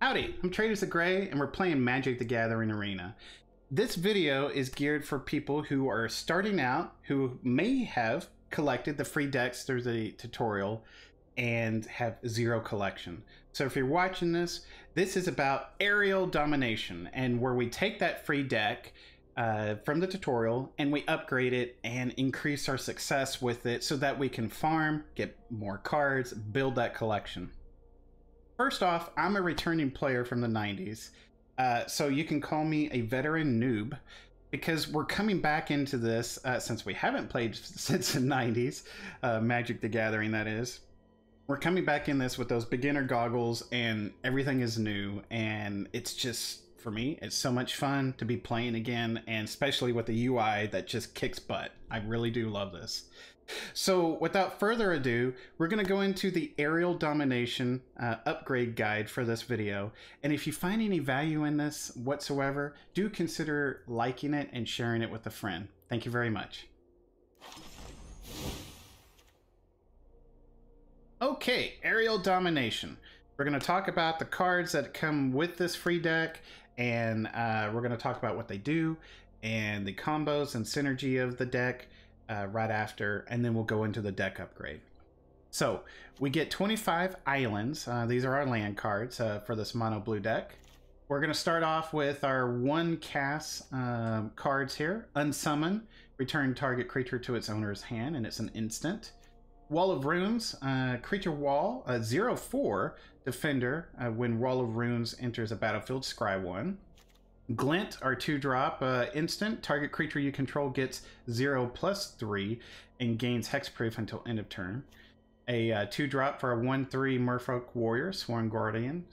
Howdy, I'm Traders the Gray, and we're playing Magic the Gathering Arena. This video is geared for people who are starting out, who may have collected the free decks through the tutorial, and have zero collection. So if you're watching this, this is about Aerial Domination, and where we take that free deck from the tutorial and we upgrade it and increase our success with it so that we can farm, get more cards, build that collection. First off, I'm a returning player from the 90s, so you can call me a veteran noob because we're coming back into this since we haven't played since the 90s, Magic the Gathering that is. We're coming back in this with those beginner goggles and everything is new, and it's just, for me, it's so much fun to be playing again, and especially with the UI that just kicks butt. I really do love this. So without further ado, we're going to go into the Aerial Domination upgrade guide for this video. And if you find any value in this whatsoever, do consider liking it and sharing it with a friend. Thank you very much. Okay, Aerial Domination. We're going to talk about the cards that come with this free deck, and we're going to talk about what they do and the combos and synergy of the deck right after, and then we'll go into the deck upgrade. So we get 25 islands. These are our land cards for this mono blue deck. We're going to start off with our one cast cards here. Unsummon, return target creature to its owner's hand, and it's an instant. Wall of Runes, creature wall, 0/4 defender. When Wall of Runes enters a battlefield, scry 1. Glint, our 2-drop instant. Target creature you control gets 0/3 and gains hexproof until end of turn. A 2-drop for a 1/3 Merfolk Warrior, Sworn Guardian.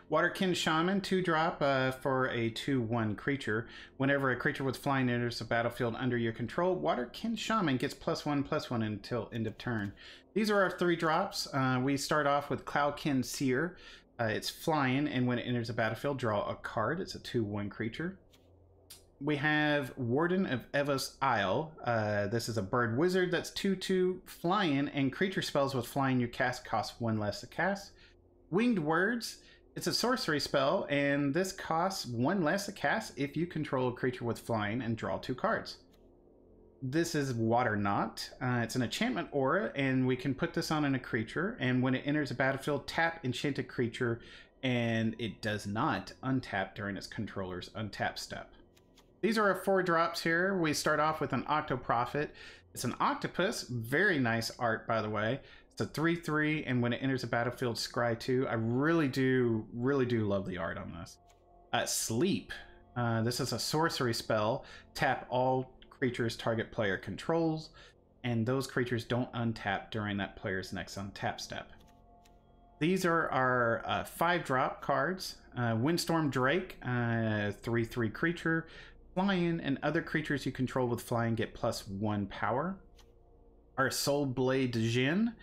Waterkin Shaman, 2-drop for a 2/1 creature. Whenever a creature with flying enters the battlefield under your control, Waterkin Shaman gets +1/+1 until end of turn. These are our 3 drops. We start off with Cloudkin Seer. It's flying, and when it enters the battlefield, draw a card. It's a 2/1 creature. We have Warden of Evos Isle. This is a bird wizard that's 2/2 flying, and creature spells with flying you cast cost 1 less to cast. Winged Words. It's a sorcery spell, and this costs 1 less to cast if you control a creature with flying and draw 2 cards. This is Water Knot. It's an enchantment aura, and we can put this on in a creature, and when it enters a battlefield, tap enchanted creature, and it does not untap during its controller's untap step. These are our 4 drops here. We start off with an Octoprophet. It's an octopus. Very nice art, by the way. It's a 3/3, and when it enters a battlefield, scry 2. I really do love the art on this. Sleep. This is a sorcery spell. Tap all creatures target player controls, and those creatures don't untap during that player's next untap step. These are our 5-drop cards. Windstorm Drake, 3/3 creature. Flying, and other creatures you control with flying get +1 power. Our Soul Blade Jin.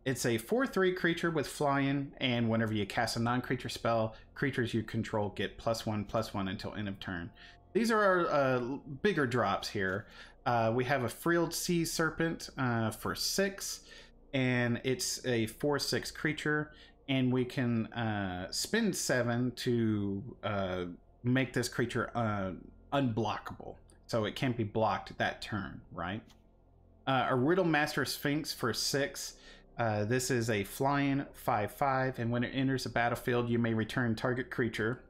It's a 4/3 creature with flying, and whenever you cast a non-creature spell, creatures you control get +1/+1 until end of turn. These are our bigger drops here. We have a Frilled Sea Serpent for 6, and it's a 4/6 creature, and we can spend 7 to make this creature unblockable, so it can't be blocked that turn, right? A Riddle Master Sphinx for 6. This is a flying 5/5, and when it enters a battlefield, you may return target creature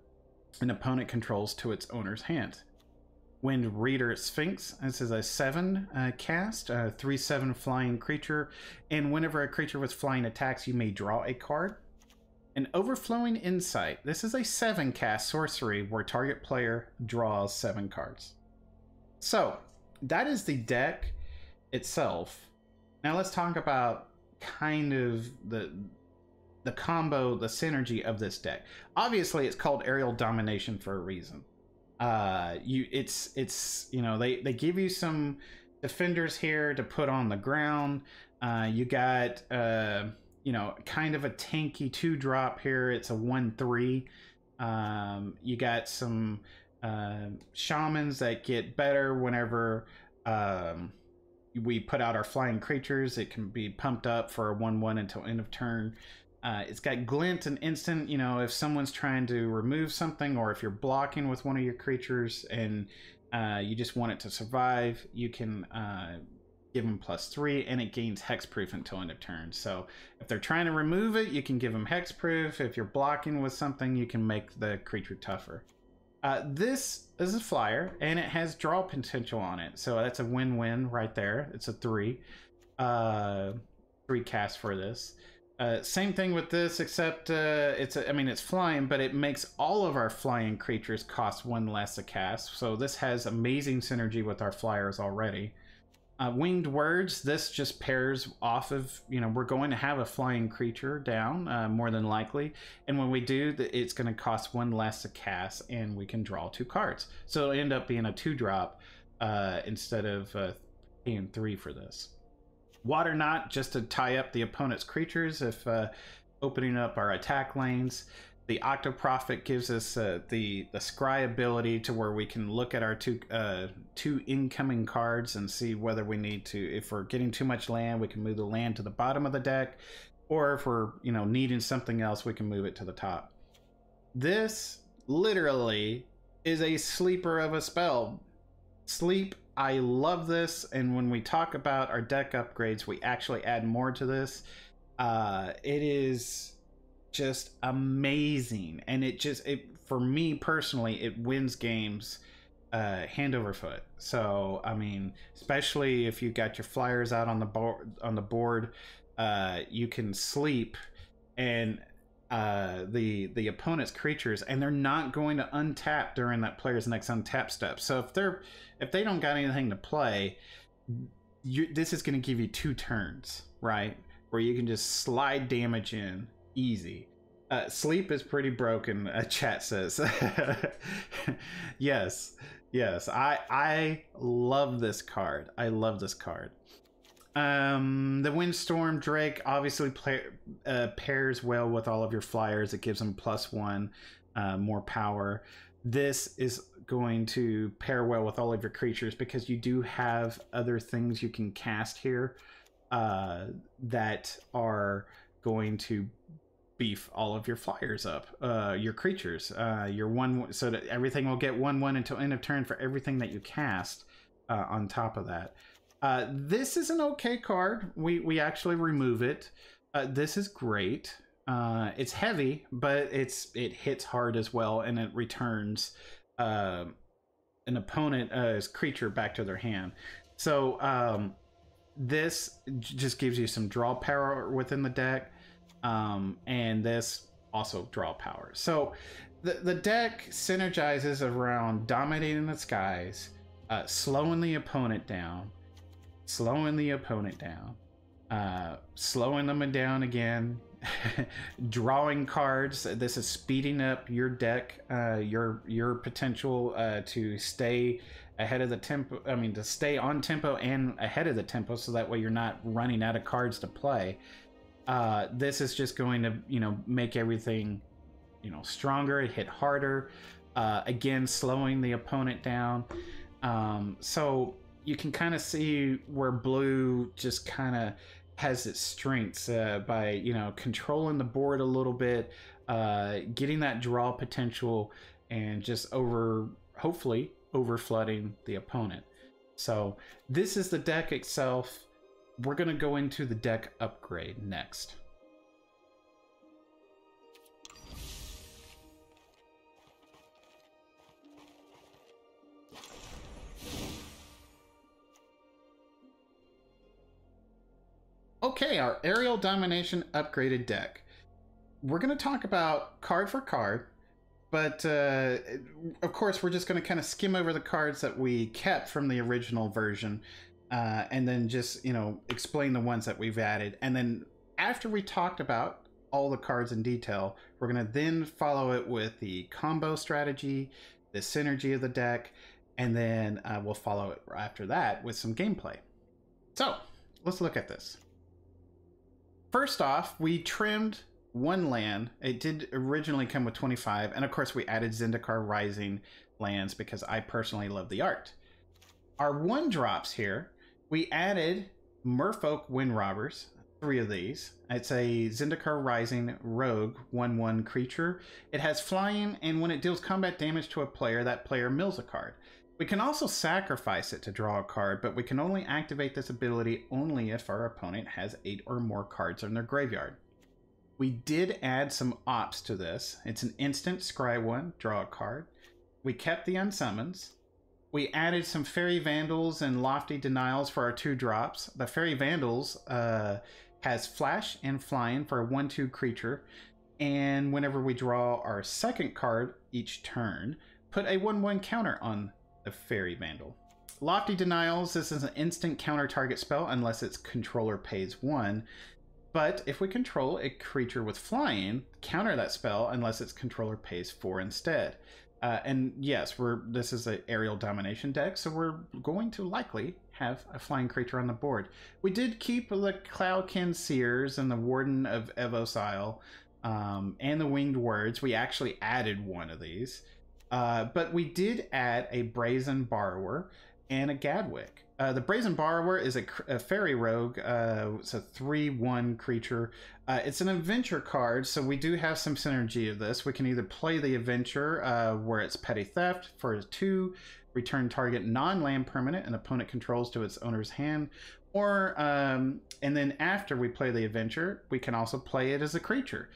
an opponent controls to its owner's hand. Wind Reader Sphinx. This is a 7 cast, 3/7 flying creature, and whenever a creature with flying attacks, you may draw a card. An Overflowing Insight. This is a 7 cast sorcery where target player draws 7 cards. So that is the deck itself. Now let's talk about kind of the combo, the synergy of this deck. Obviously, it's called Aerial Domination for a reason. It's you know, they give you some defenders here to put on the ground. You got you know, kind of a tanky 2-drop here. It's a 1/3. You got some shamans that get better whenever we put out our flying creatures. It can be pumped up for a 1/1 until end of turn. It's got glint and instant, you know, if someone's trying to remove something, or if you're blocking with one of your creatures and you just want it to survive, you can give them +3, and it gains hexproof until end of turn. So if they're trying to remove it, you can give them hexproof. If you're blocking with something, you can make the creature tougher. This is a flyer, and it has draw potential on it, so that's a win-win right there. It's a 3 cast for this. Same thing with this, except it's flying, but it makes all of our flying creatures cost 1 less a cast. So this has amazing synergy with our flyers already. Winged Words, this just pairs off of, you know, we're going to have a flying creature down, more than likely. And when we do, it's going to cost 1 less to cast, and we can draw 2 cards. So it'll end up being a 2-drop instead of paying 3 for this. Water Knot, just to tie up the opponent's creatures if opening up our attack lanes. The Octoprophet gives us the scry ability to where we can look at our two incoming cards and see whether we need to, if we're getting too much land, we can move the land to the bottom of the deck, or if we're, you know, needing something else, we can move it to the top. This literally is a sleeper of a spell. Sleep, I love this, and when we talk about our deck upgrades, we actually add more to this. It is just amazing, and for me personally, it wins games hand over foot. So I mean, especially if you got your flyers out on the board, you can sleep and the opponent's creatures, and they're not going to untap during that player's next untap step. So if they don't got anything to play, this is going to give you 2 turns, right, where you can just slide damage in easy. Sleep is pretty broken, chat says. yes, I love this card. I love this card. The Windstorm Drake obviously pairs well with all of your flyers. It gives them +1 more power. This is going to pair well with all of your creatures because you do have other things you can cast here that are going to beef all of your flyers up, your creatures, your 1, so that everything will get 1/1 until end of turn for everything that you cast. On top of that, this is an okay card. We actually remove it. This is great. It's heavy, but it hits hard as well, and it returns an opponent's creature back to their hand. So this just gives you some draw power within the deck, and this also draw power. So the deck synergizes around dominating the skies, slowing the opponent down, slowing them down again, drawing cards. This is speeding up your deck, your potential to stay ahead of the tempo. I mean, to stay on tempo and ahead of the tempo, so that way you're not running out of cards to play. This is just going to, you know, make everything, you know, stronger, hit harder. Again, slowing the opponent down. So you can kind of see where blue just kind of has its strengths by, you know, controlling the board a little bit, getting that draw potential, and just hopefully over flooding the opponent. So this is the deck itself. We're going to go into the deck upgrade next. Okay, our Aerial Domination upgraded deck. We're going to talk about card for card, but of course we're just going to kind of skim over the cards that we kept from the original version, and then just, you know, explain the ones that we've added. And then after we talked about all the cards in detail, we're going to then follow it with the combo strategy, the synergy of the deck, and then we'll follow it after that with some gameplay. So let's look at this. First off, we trimmed 1 land. It did originally come with 25, and of course we added Zendikar Rising lands because I personally love the art. Our 1-drops here, we added Merfolk Wind Robbers. 3 of these. It's a Zendikar Rising Rogue 1/1 creature. It has flying, and when it deals combat damage to a player, that player mills a card. We can also sacrifice it to draw a card, but we can only activate this ability only if our opponent has 8 or more cards in their graveyard. We did add some ops to this. It's an instant scry 1, draw a card. We kept the unsummons. We added some Fairy Vandals and Lofty Denials for our 2 drops. The Fairy Vandals has flash and flying for a 1/2 creature, and whenever we draw our second card each turn, put a 1/1 counter on the Fairy Vandal. Lofty Denials, this is an instant counter target spell unless its controller pays 1. But if we control a creature with flying, counter that spell unless its controller pays 4 instead. And yes, this is an aerial domination deck, so we're going to likely have a flying creature on the board. We did keep the Cloudkin Seers and the Warden of Evosile and the Winged Words. We actually added one of these. But we did add a Brazen Borrower and a Gadwick. The Brazen Borrower is a fairy rogue. It's a 3/1 creature. It's an adventure card, so we do have some synergy of this. We can either play the adventure where it's petty theft for a 2, return target non-land permanent an opponent controls to its owner's hand, or and then after we play the adventure, we can also play it as a creature.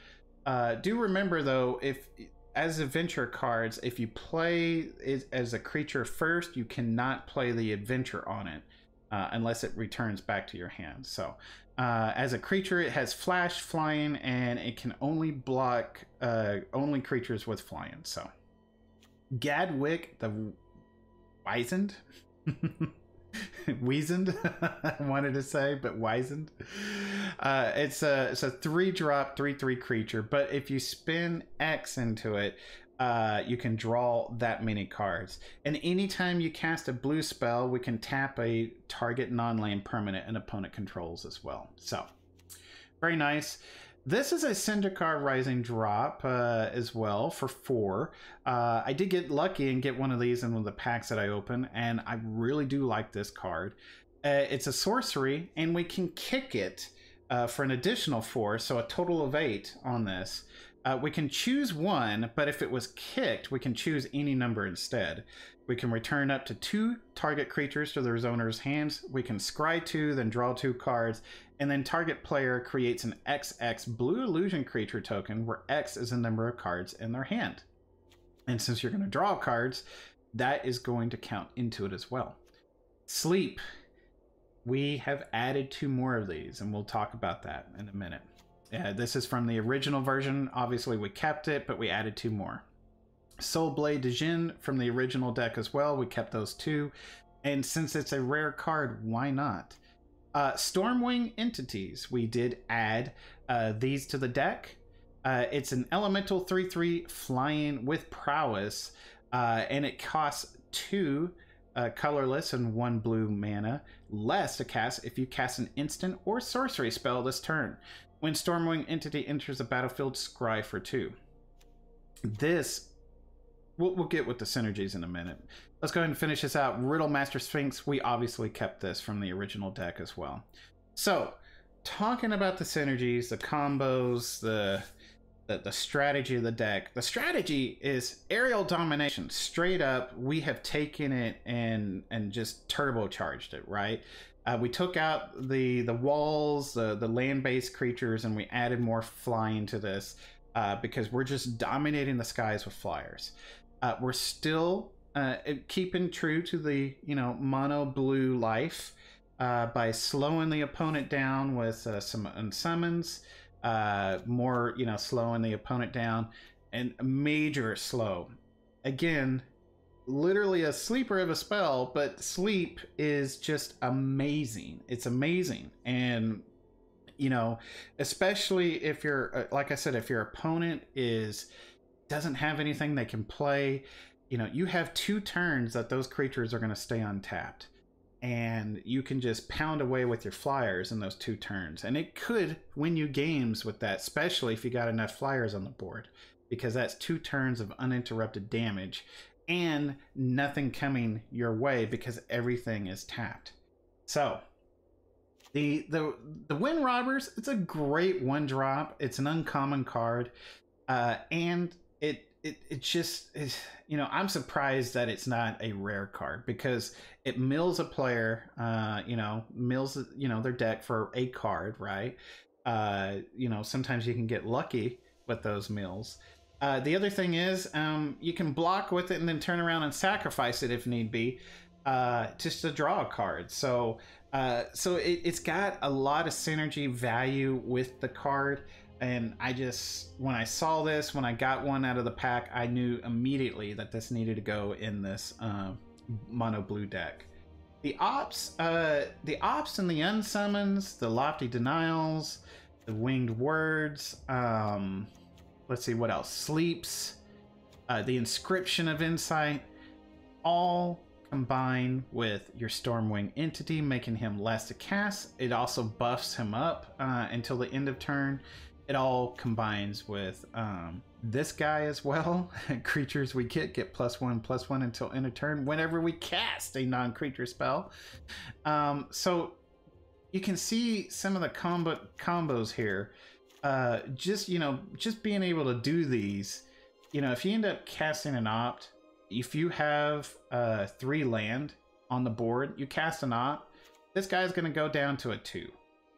Do remember though, if as adventure cards, if you play it as a creature first, you cannot play the adventure on it unless it returns back to your hand. So as a creature, it has flash, flying, and it can only block only creatures with flying. So Gadwick the Wizened Weazened, I wanted to say, but Wizened. It's a 3-drop 3/3 creature, but if you spin X into it, you can draw that many cards. And anytime you cast a blue spell, we can tap a target non-land permanent an opponent controls as well. So very nice. This is a Zendikar Rising drop as well for 4. I did get lucky and get one of these in one of the packs that I opened, and I really do like this card. It's a sorcery, and we can kick it for an additional 4, so a total of 8 on this. We can choose 1, but if it was kicked, we can choose any number instead. We can return up to 2 target creatures to their owner's hands. We can scry 2, then draw 2 cards, and then target player creates an XX blue illusion creature token where X is the number of cards in their hand. And since you're going to draw cards, that is going to count into it as well. Sleep. We have added 2 more of these, and we'll talk about that in a minute. This is from the original version. Obviously, we kept it, but we added 2 more. Soulblade de Jin from the original deck as well. We kept those 2. And since it's a rare card, why not? Stormwing Entities. We did add these to the deck. It's an elemental 3/3 flying with prowess, and it costs 2 colorless and 1 blue mana less to cast if you cast an instant or sorcery spell this turn. When Stormwing Entity enters the battlefield, scry for 2. This, we'll get with the synergies in a minute. Let's go ahead and finish this out. Riddlemaster Sphinx, we obviously kept this from the original deck as well. So, talking about the synergies, the combos, the strategy of the deck. The strategy is Aerial Domination. Straight up, we have taken it and just turbocharged it, right? We took out the walls, the land-based creatures, and we added more flying to this because we're just dominating the skies with flyers. We're still keeping true to the mono blue life by slowing the opponent down with some unsummons, more slowing the opponent down, and major slow. Again, literally a sleeper of a spell, but sleep is just amazing. It's amazing. And especially if you're like I said, if your opponent doesn't have anything they can play, you have 2 turns that those creatures are going to stay untapped, and you can just pound away with your flyers in those 2 turns, and it could win you games with that, especially if you got enough flyers on the board, because that's 2 turns of uninterrupted damage and nothing coming your way because everything is tapped. So The Wind Robbers, it's a great one drop. It's an uncommon card, and it just is, you know, I'm surprised that it's not a rare card because it mills a player, you know, mills, you know, their deck for a card, right? You know, sometimes you can get lucky with those mills. The other thing is, you can block with it and then turn around and sacrifice it if need be, just to draw a card. So it's got a lot of synergy value with the card. And I just, when I saw this, when I got one out of the pack, I knew immediately that this needed to go in this mono blue deck. The ops and the unsummons, the lofty denials, the winged words, let's see what else, sleeps, the inscription of insight, all combine with your Stormwing entity, making him less to cast. It also buffs him up until the end of turn. It all combines with this guy as well. Creatures we get +1/+1 until end of turn whenever we cast a non-creature spell. So you can see some of the combos here. Just, you know, just being able to do these, you know, if you end up casting an opt, if you have 3 land on the board, you cast an opt, this guy's going to go down to a 2.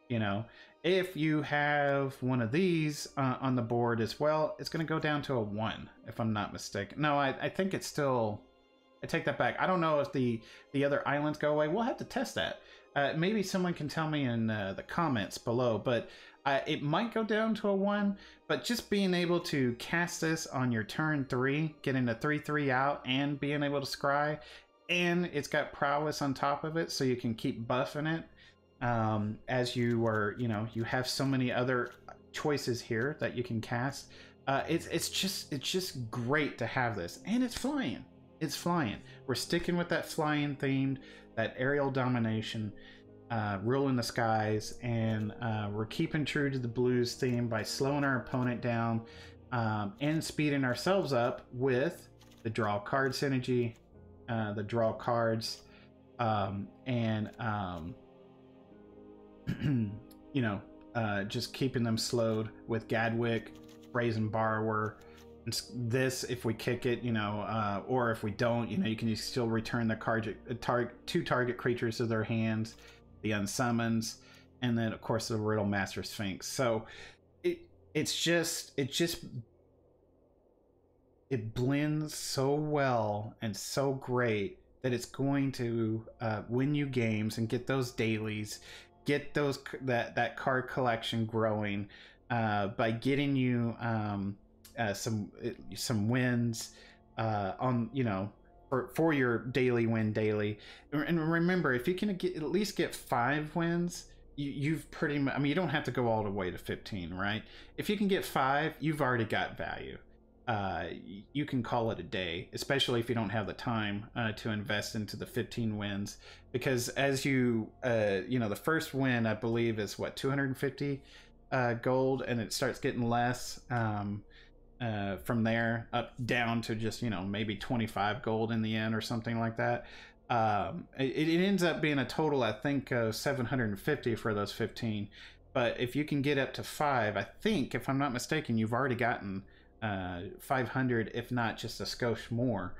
You know, if you have one of these on the board as well, it's going to go down to a 1, if I'm not mistaken. No, I think it's still, I take that back. I don't know if the other islands go away. We'll have to test that. Maybe someone can tell me in the comments below, but it might go down to a 1, but just being able to cast this on your turn 3, getting a 3/3 out and being able to scry, and it's got prowess on top of it, so you can keep buffing it as you are, you know, you have so many other choices here that you can cast. It's just great to have this, and it's flying. It's flying. We're sticking with that flying themed, that aerial domination. Ruling the skies, and we're keeping true to the blues theme by slowing our opponent down and speeding ourselves up with the draw card synergy, the draw cards, and you know, just keeping them slowed with Gadwick, Brazen Borrower. This, if we kick it, you know, or if we don't, you know, you can still return the card, two target creatures to their hands, the unsummons, and then of course the Riddle Master Sphinx. So it blends so well and so great that it's going to win you games and get those dailies, get those that card collection growing by getting you some wins on, you know, for your daily win daily. And remember, if you can at least get 5 wins, you've pretty much, I mean, you don't have to go all the way to 15, right? If you can get 5, you've already got value. You can call it a day, especially if you don't have the time to invest into the 15 wins, because as you you know, the first win I believe is what, 250 gold, and it starts getting less from there up down to just, you know, maybe 25 gold in the end or something like that. It ends up being a total, I think, 750 for those 15. But if you can get up to 5, I think, if I'm not mistaken, you've already gotten 500, if not just a skosh more.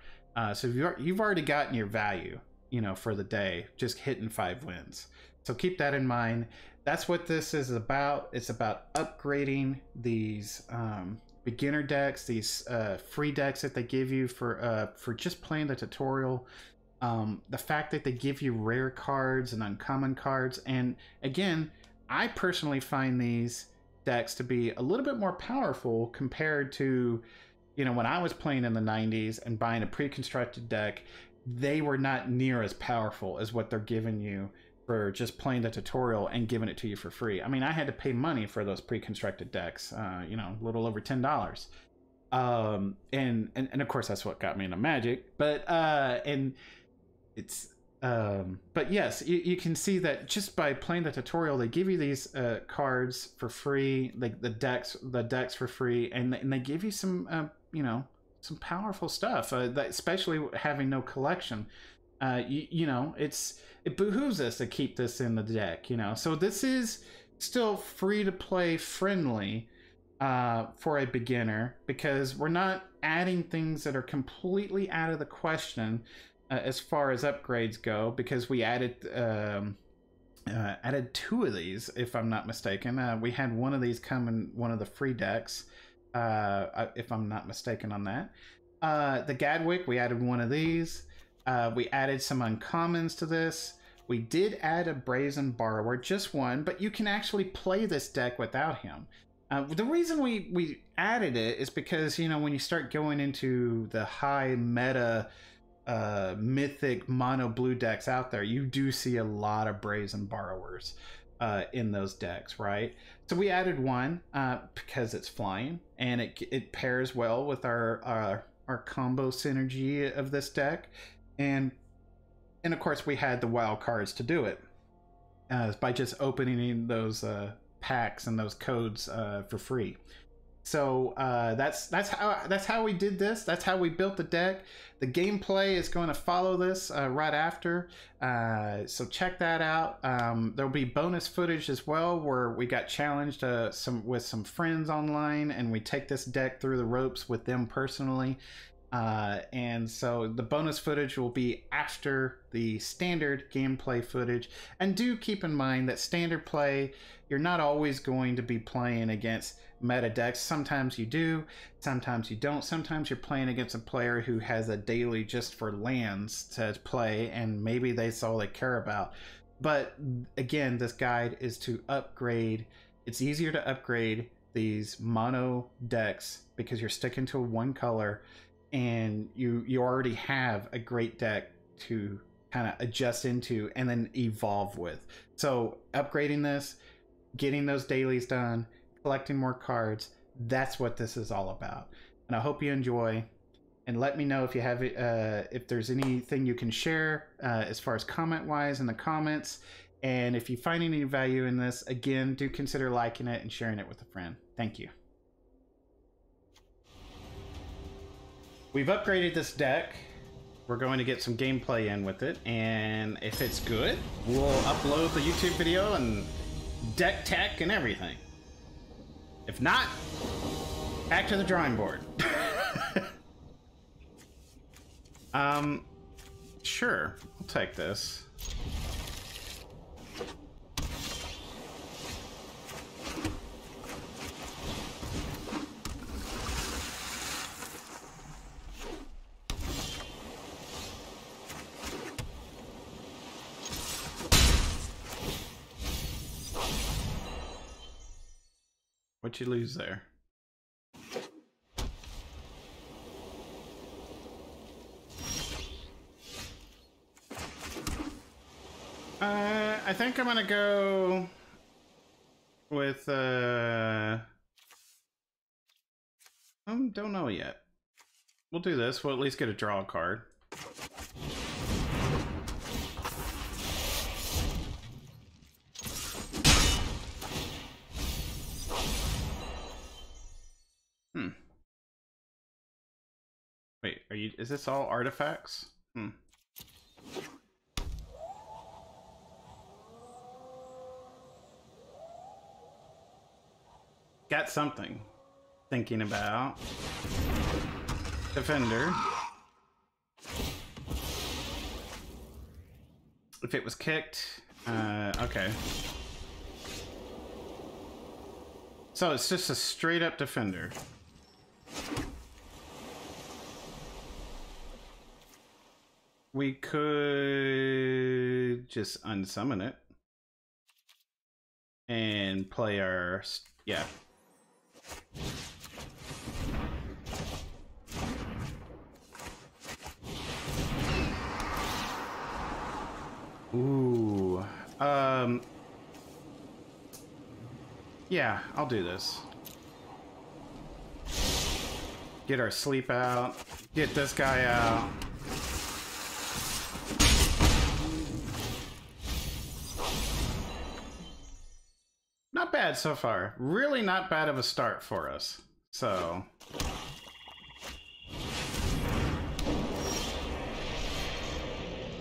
So you've already gotten your value, you know, for the day, just hitting 5 wins. So keep that in mind. That's what this is about. It's about upgrading these beginner decks, these free decks that they give you for just playing the tutorial. The fact that they give you rare cards and uncommon cards, and again, I personally find these decks to be a little bit more powerful compared to, you know, when I was playing in the 90s and buying a pre-constructed deck. They were not near as powerful as what they're giving you for just playing the tutorial and giving it to you for free. I mean, I had to pay money for those pre-constructed decks, you know, a little over $10. And of course that's what got me into Magic. But and it's but yes, you can see that just by playing the tutorial, they give you these cards for free, like the decks for free, and they give you some you know, some powerful stuff, that, especially having no collection. You know, it behooves us to keep this in the deck, you know. So this is still free to play friendly for a beginner, because we're not adding things that are completely out of the question as far as upgrades go, because we added two of these, if I'm not mistaken. We had one of these come in one of the free decks, if I'm not mistaken on that. The Gadwick, we added one of these. We added some uncommons to this. We did add a Brazen Borrower, just one, but you can actually play this deck without him. The reason we added it is because, you know, when you start going into the high meta mythic mono blue decks out there, you do see a lot of Brazen Borrowers in those decks, right? So we added one because it's flying, and it pairs well with our combo synergy of this deck. And of course we had the wild cards to do it by just opening those packs and those codes for free. So that's how we did this. That's how we built the deck. The gameplay is going to follow this right after, so check that out. There'll be bonus footage as well, where we got challenged with some friends online, and we take this deck through the ropes with them personally. And so the bonus footage will be after the standard gameplay footage. And do keep in mind that standard play, you're not always going to be playing against meta decks. Sometimes you do, sometimes you don't. Sometimes you're playing against a player who has a daily just for lands to play, and maybe that's all they care about. But again, this guide is to upgrade. It's easier to upgrade these mono decks because you're sticking to one color, and you already have a great deck to kind of adjust into and then evolve with. So upgrading this, getting those dailies done, collecting more cards, that's what this is all about. And I hope you enjoy, and let me know if you have if there's anything you can share as far as comment wise in the comments. And if you find any value in this, again, do consider liking it and sharing it with a friend. Thank you. We've upgraded this deck. We're going to get some gameplay in with it, and if it's good, we'll upload the YouTube video and deck tech and everything. If not, back to the drawing board. Sure, I'll take this. What'd you lose there? I think I'm gonna go with don't know yet. We'll do this. We'll at least get a draw card. Wait, is this all artifacts? Got something. Thinking about. Defender. If it was kicked, okay. So it's just a straight up defender. We could just unsummon it and play our, yeah. Ooh, yeah, I'll do this. Get our sleep out, get this guy out. Not bad so far. Really not bad of a start for us. So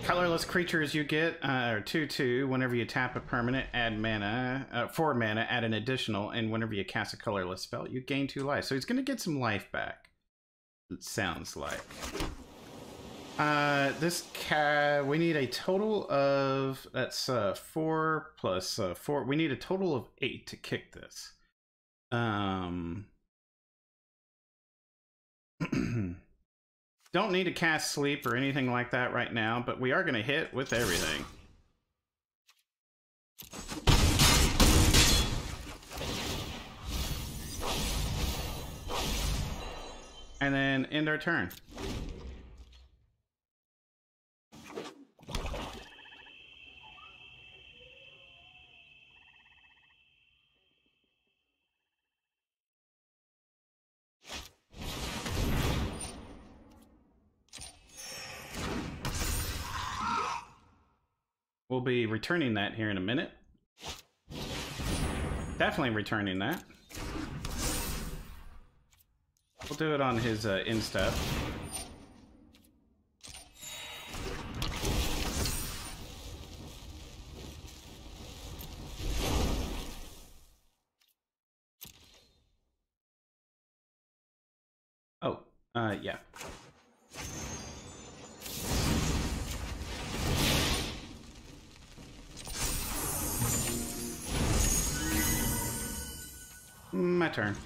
Colorless creatures you get are 2/2. Whenever you tap a permanent, add mana, 4 mana, add an additional, and whenever you cast a colorless spell, you gain 2 life. So he's going to get some life back. It sounds like. We need a total of, that's 4 plus 4. We need a total of 8 to kick this. Don't need to cast sleep or anything like that right now, but we are going to hit with everything. And then end our turn. We'll be returning that here in a minute. Definitely returning that. We'll do it on his end step. Oh, yeah. My turn.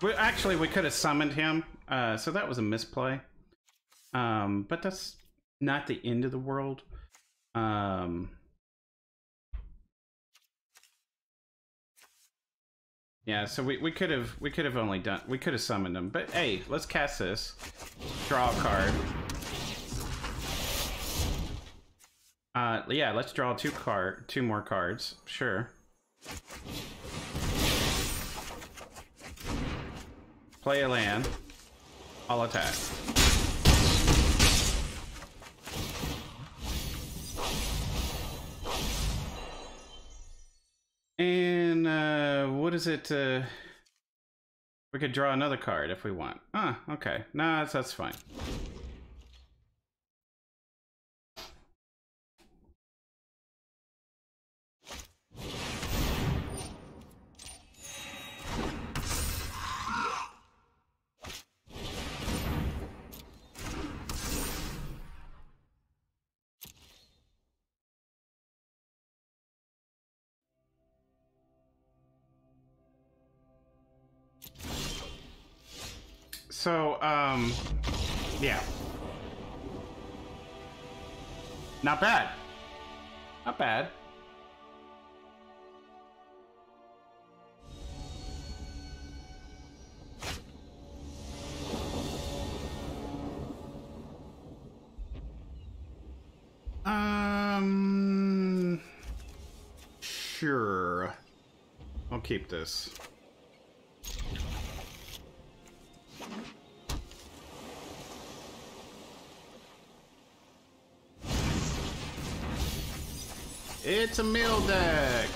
We could have summoned him, so that was a misplay. But that's not the end of the world. Yeah, so we could have summoned him, but hey, let's cast this. Draw a card. Yeah, let's draw two more cards. Sure. Play a land. I'll attack. And what is it? We could draw another card if we want. Ah, okay. Nah, that's fine. So, yeah. Not bad. Not bad. Sure. I'll keep this. It's a mill deck.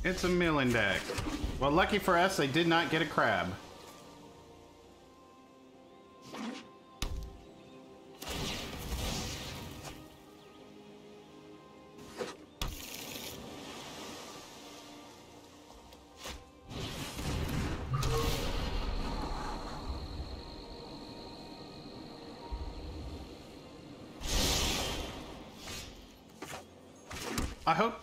It's a milling deck. Well, lucky for us, they did not get a crab. I hope...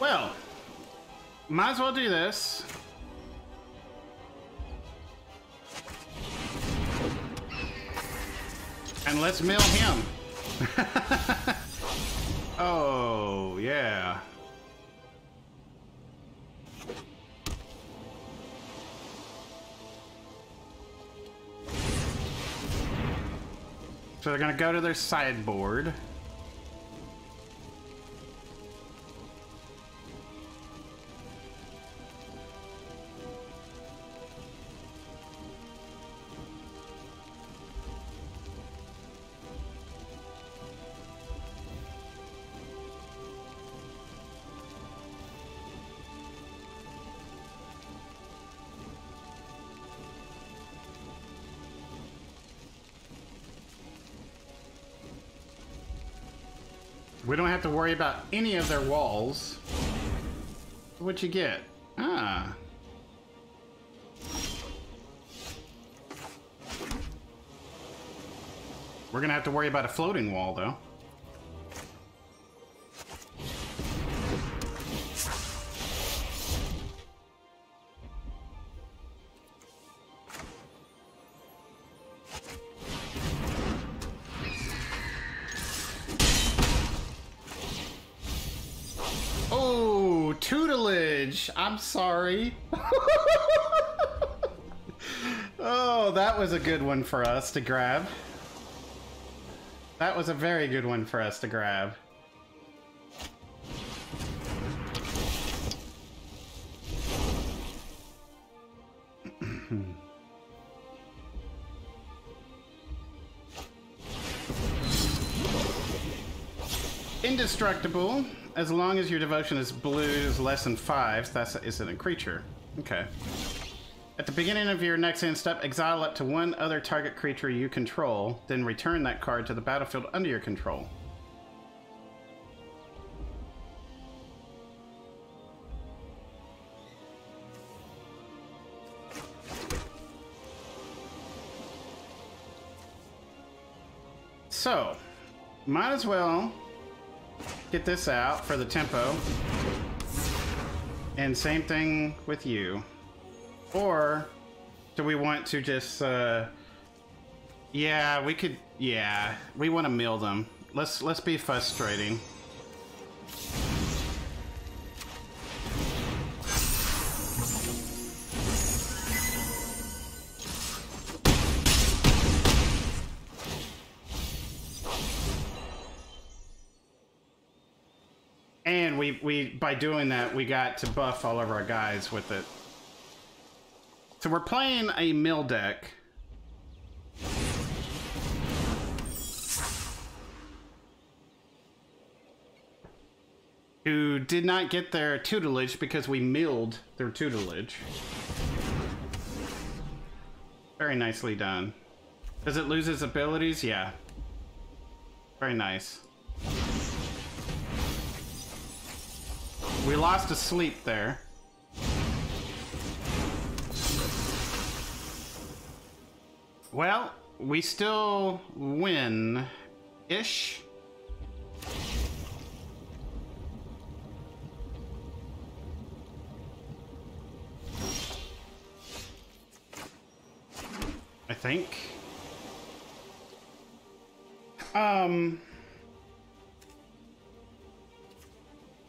Well, might as well do this. And let's mill him. Oh, yeah. So they're gonna go to their sideboard. We don't have to worry about any of their walls. What'd you get? Ah. We're gonna have to worry about a floating wall, though. Tutelage! I'm sorry. Oh, that was a good one for us to grab. That was a very good one for us to grab. Indestructible. As long as your devotion is blue is less than 5, that isn't a creature. Okay. At the beginning of your next end step, exile up to one other target creature you control, then return that card to the battlefield under your control. So, might as well get this out for the tempo. And same thing with you. Or do we want to just yeah, we could, yeah, we want to mill them. Let's be frustrating. And we by doing that, we got to buff all of our guys with it. So we're playing a mill deck. Who did not get their tutelage because we milled their tutelage. Very nicely done. Does it lose its abilities? Yeah. Very nice. We lost a sleep there. Well, we still win-ish. I think.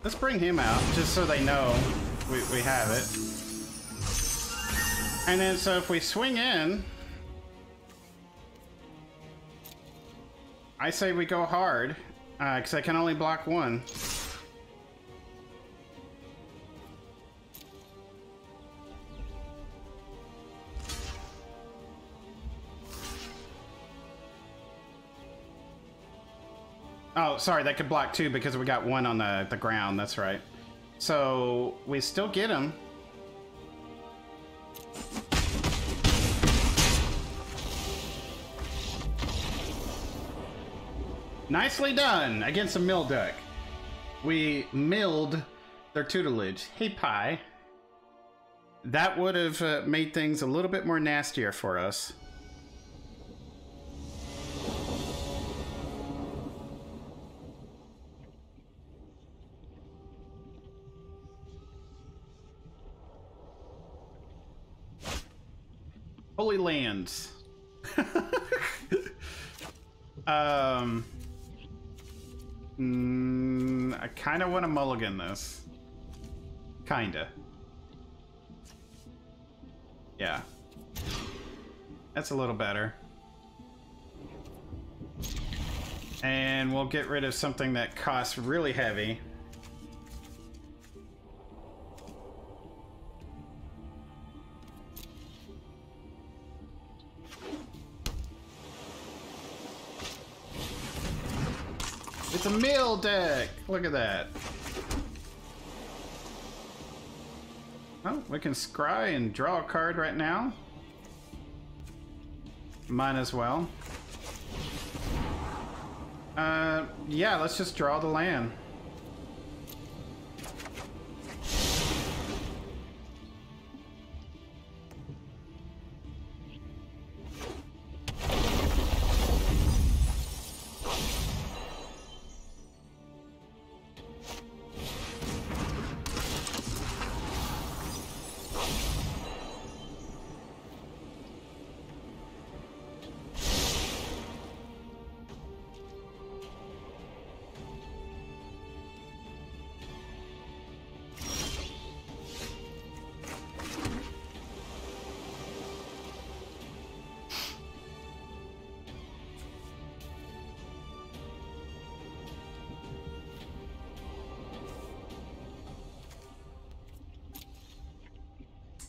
Let's bring him out, just so they know we have it. And then, so if we swing in, I say we go hard, because I can only block one. Oh, sorry, that could block two because we got one on the ground, that's right. So, we still get him. Nicely done against a mill deck. We milled their tutelage. Hey, Pie. That would have made things a little bit more nastier for us. Holy lands. I kind of want to mulligan this. Kinda. Yeah. That's a little better. And we'll get rid of something that costs really heavy. It's a mill deck! Look at that. Oh, we can scry and draw a card right now. Might as well. Yeah, let's just draw the land.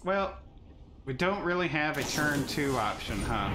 Well, we don't really have a turn 2 option, huh?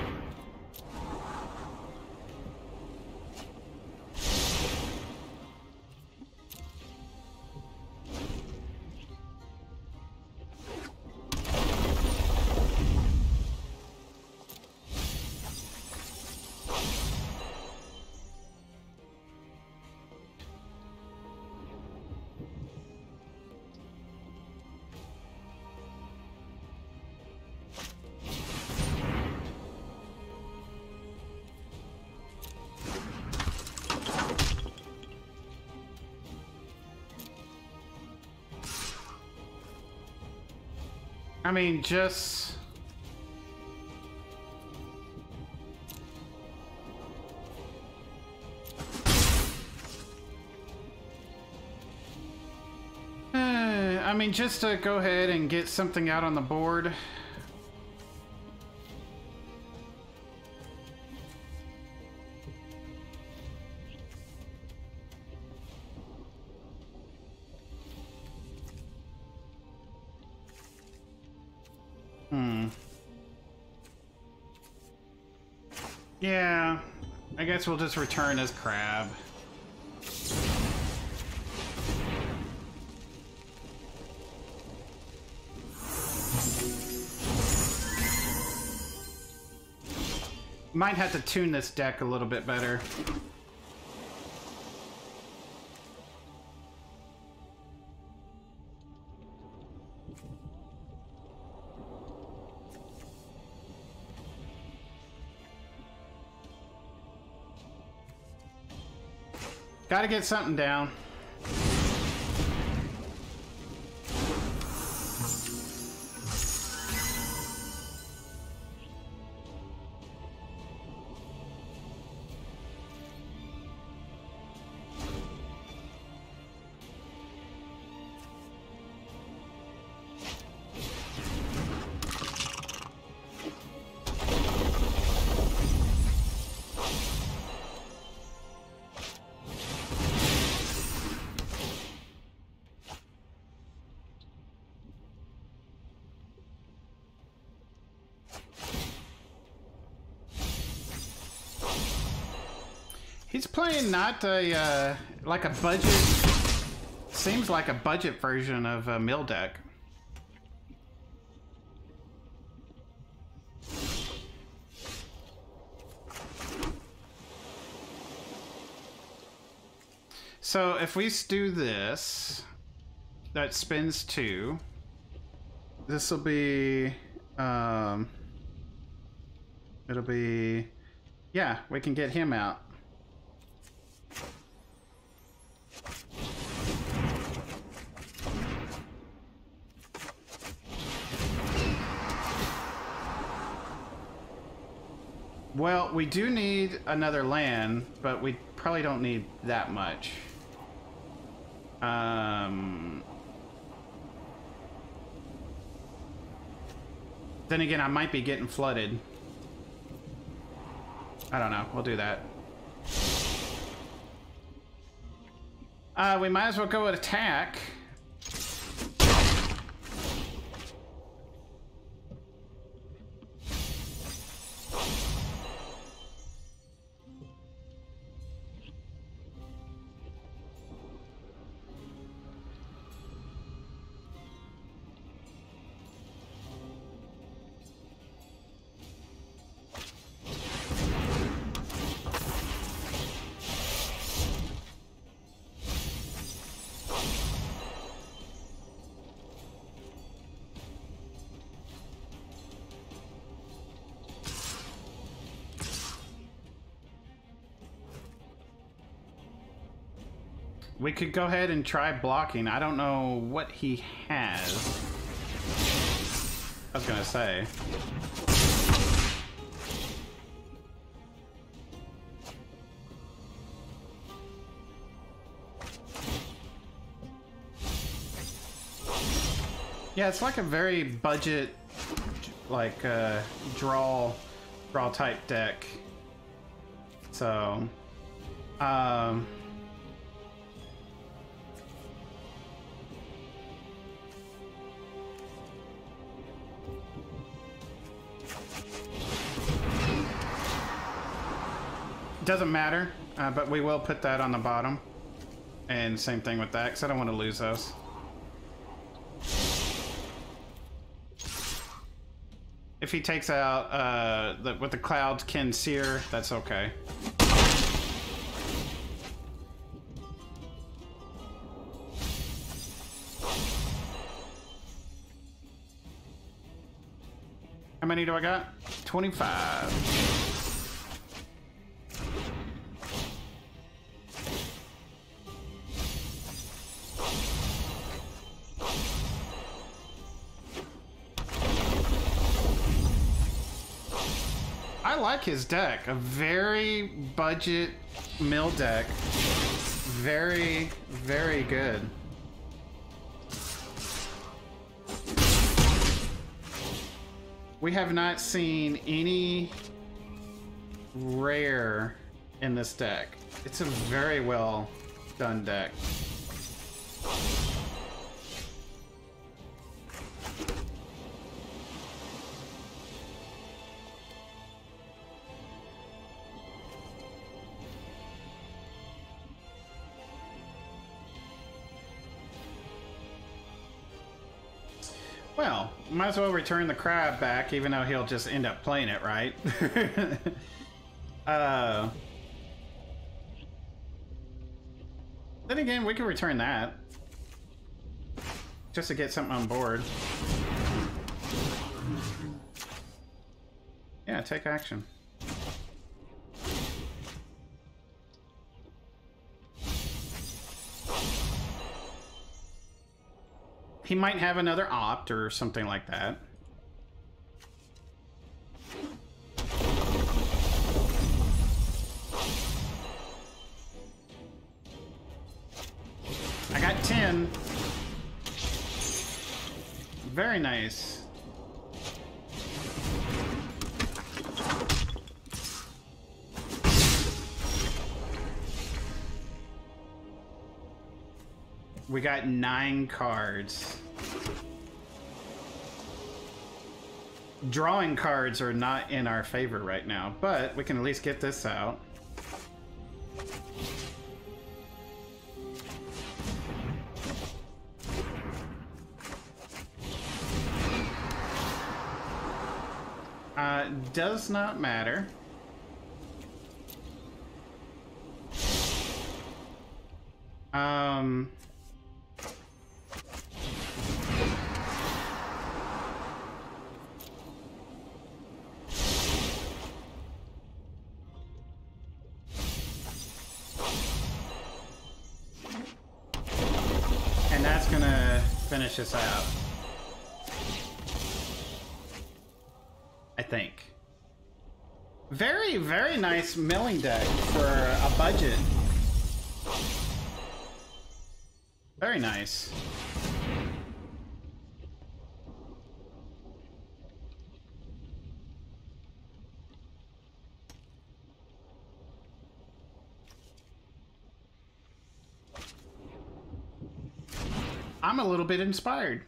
I mean, just... I mean, just to go ahead and get something out on the board. Yeah, I guess we'll just return as crab. Might have to tune this deck a little bit better. Gotta get something down. He's playing not a, like a budget, seems like a budget version of a mill deck. So if we do this, that spins 2. This will be, it'll be, yeah, we can get him out. Well, we do need another land, but we probably don't need that much. Then again, I might be getting flooded. I don't know. We'll do that. We might as well go with attack. We could go ahead and try blocking. I don't know what he has. I was gonna say. Yeah, it's like a very budget, like draw type deck. So, doesn't matter, but we will put that on the bottom. And same thing with that, because I don't want to lose those. If he takes out with the Cloud Kin Seer, that's okay. How many do I got? 25. I like his deck. A very budget mill deck. Very, very good. We have not seen any rare in this deck. It's a very well done deck. Well, might as well return the crab back, even though he'll just end up playing it, right? Then again, we can return that. Just to get something on board. Yeah, take action. He might have another opt or something like that. I got 10. Very nice. We got 9 cards. Drawing cards are not in our favor right now, but we can at least get this out. Does not matter. And that's gonna finish us out. I think. Very, very nice milling deck for a budget. Very nice. I'm a little bit inspired.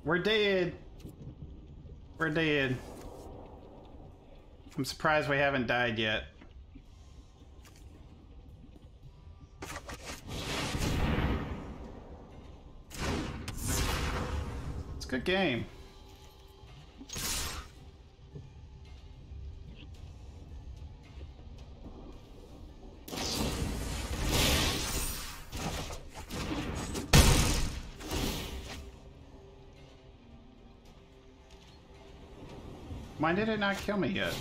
We're dead. We're dead. I'm surprised we haven't died yet. It's a good game. Why did it not kill me yet?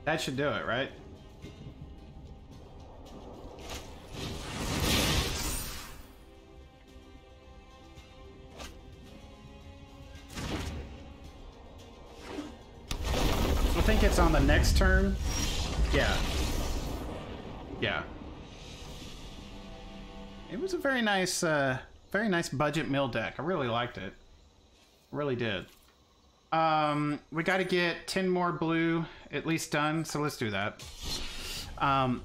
That should do it, right? I think it's on the next turn. Yeah. Yeah. It was a very nice budget mill deck. I really liked it. Really did. We got to get 10 more blue at least done, so let's do that.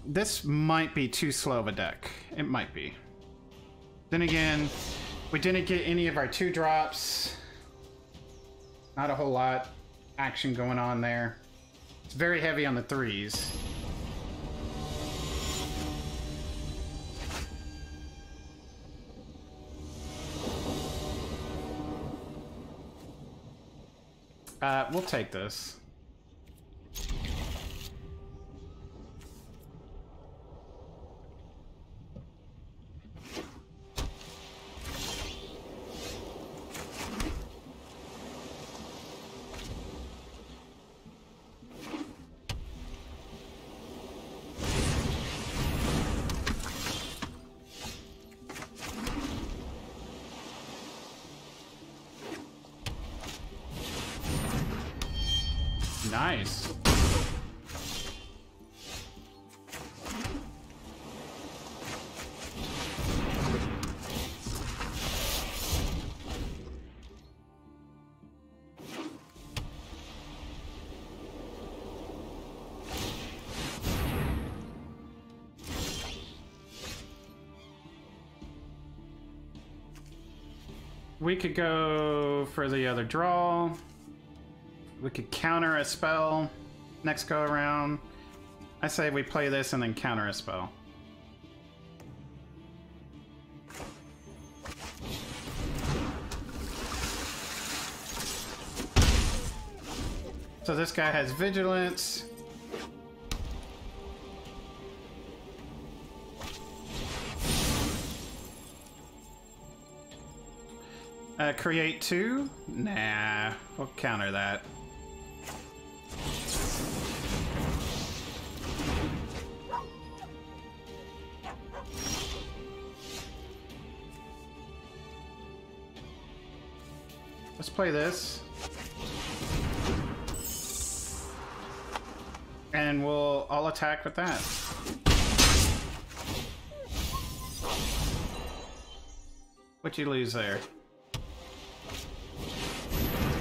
This might be too slow of a deck. It might be. Then again, we didn't get any of our 2-drops. Not a whole lot action going on there. It's very heavy on the 3s. We'll take this. Nice. We could go for the other draw. We could counter a spell next go around. I say we play this and then counter a spell. So this guy has vigilance. Create 2? Nah, we'll counter that. Let's play this. And I'll attack with that. What you lose there?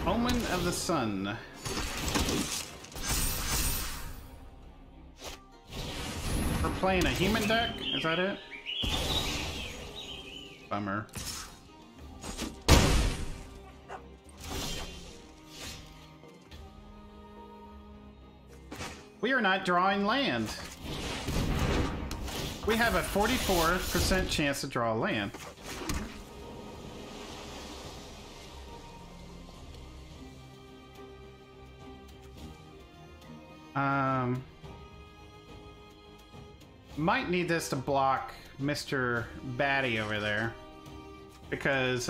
Omen of the Sun. We're playing a human deck? Is that it? Bummer. We are not drawing land. We have a 44% chance to draw land. Might need this to block Mr. Batty over there. Because,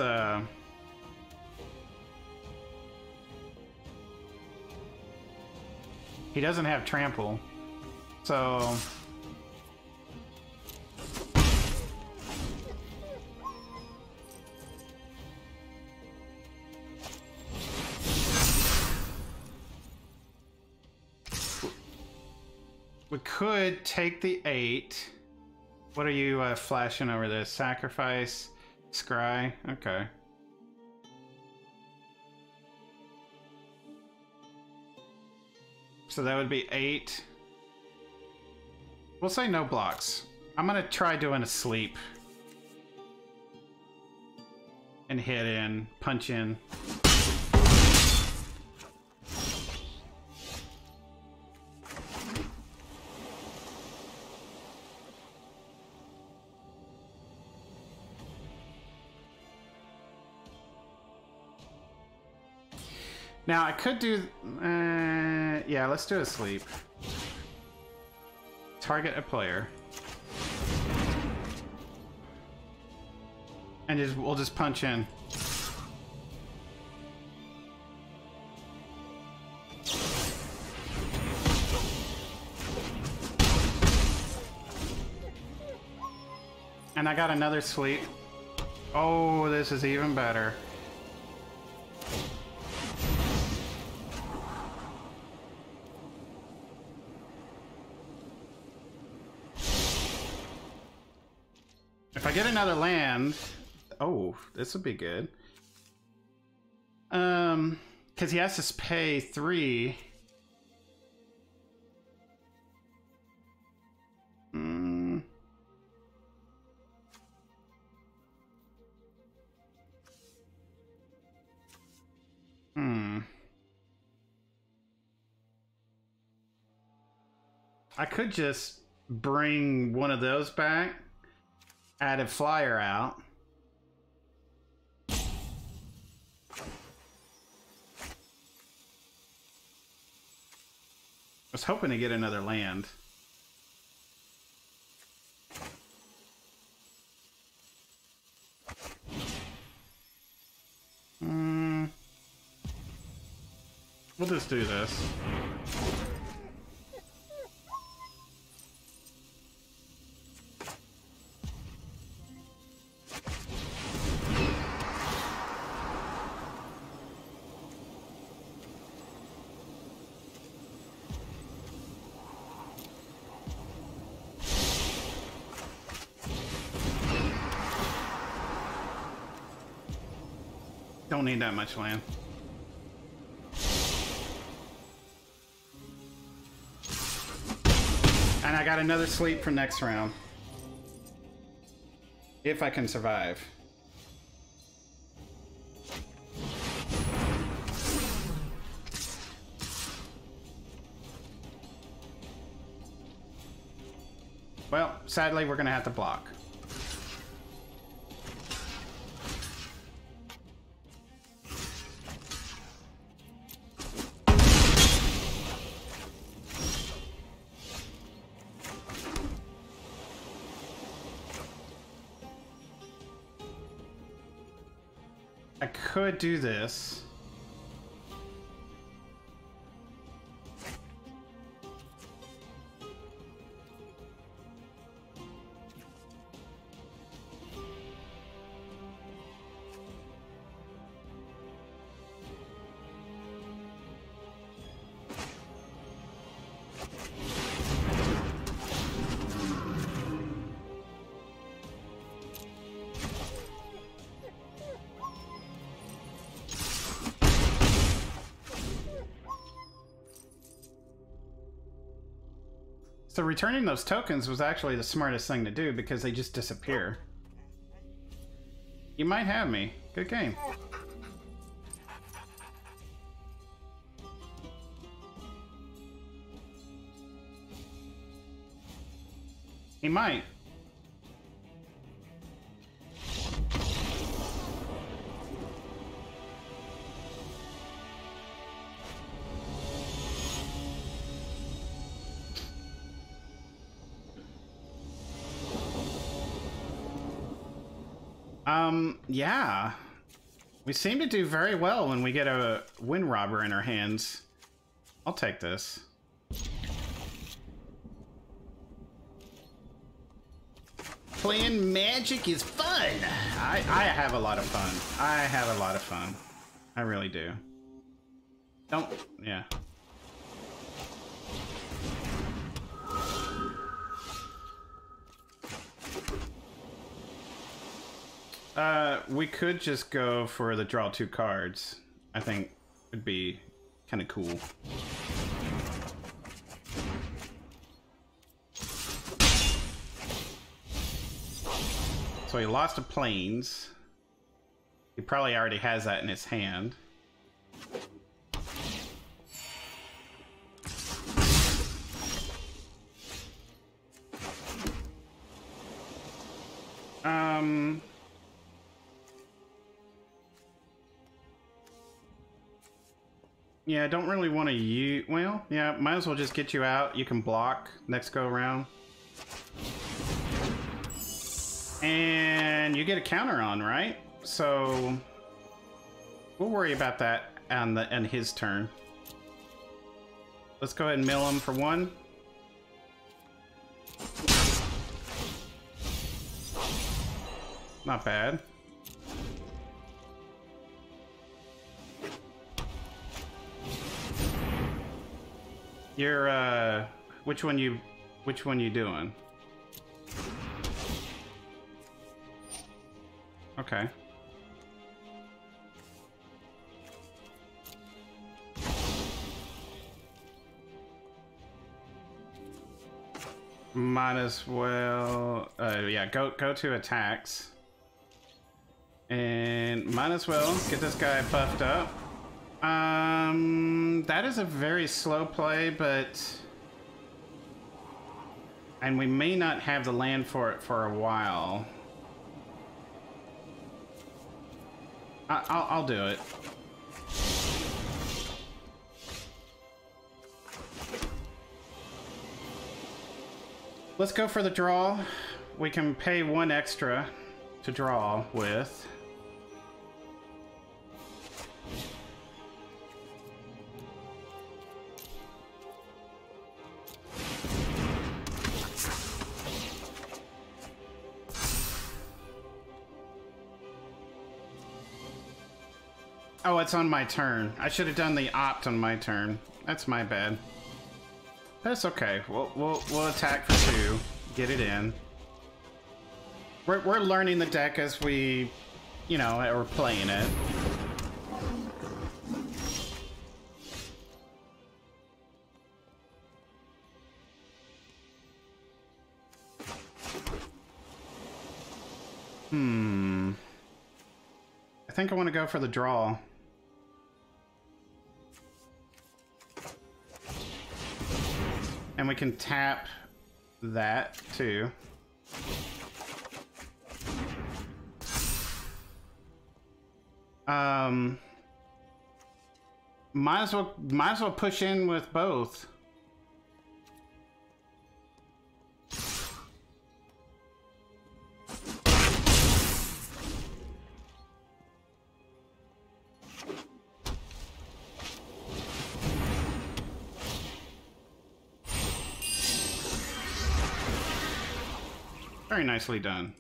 he doesn't have trample. So... we could take the 8. What are you flashing over this? Sacrifice, scry? Okay. So that would be 8. We'll say no blocks. I'm gonna try doing a sleep. And hit in, punch in. Now I could do, yeah, let's do a sleep. Target a player. And we'll just punch in. And I got another sleep. Oh, this is even better. If I get another land, oh, this would be good. Because he has to pay 3. I could just bring one of those back. Add a flyer out. I was hoping to get another land. We'll just do this. Don't need that much land. And I got another sleep for next round. If I can survive. Well, sadly, we're gonna have to block. I could do this. So returning those tokens was actually the smartest thing to do because they just disappear. You might have me. Good game. He might. Yeah. We seem to do very well when we get a Wind Robber in our hands. I'll take this. Playing Magic is fun! I have a lot of fun. I have a lot of fun. I really do. Yeah. We could just go for the draw 2 cards. I think it'd be kind of cool. So he lost to Plains. He probably already has that in his hand. Yeah, I don't really want to use... Well, yeah, might as well just get you out. You can block next go around. And you get a counter on, right? So we'll worry about that on his turn. Let's go ahead and mill him for 1. Not bad. You're which one you doing? Okay. Might as well yeah, go to attacks. And might as well get this guy buffed up. That is a very slow play, and we may not have the land for it for a while. I'll do it. Let's go for the draw. We can pay 1 extra to draw with. Oh, it's on my turn. I should have done the opt on my turn. That's my bad. That's okay. We'll attack for 2. Get it in. We're learning the deck as we, you know, are playing it. I think I want to go for the draw. And we can tap that too. Might as well push in with both. Very nicely done.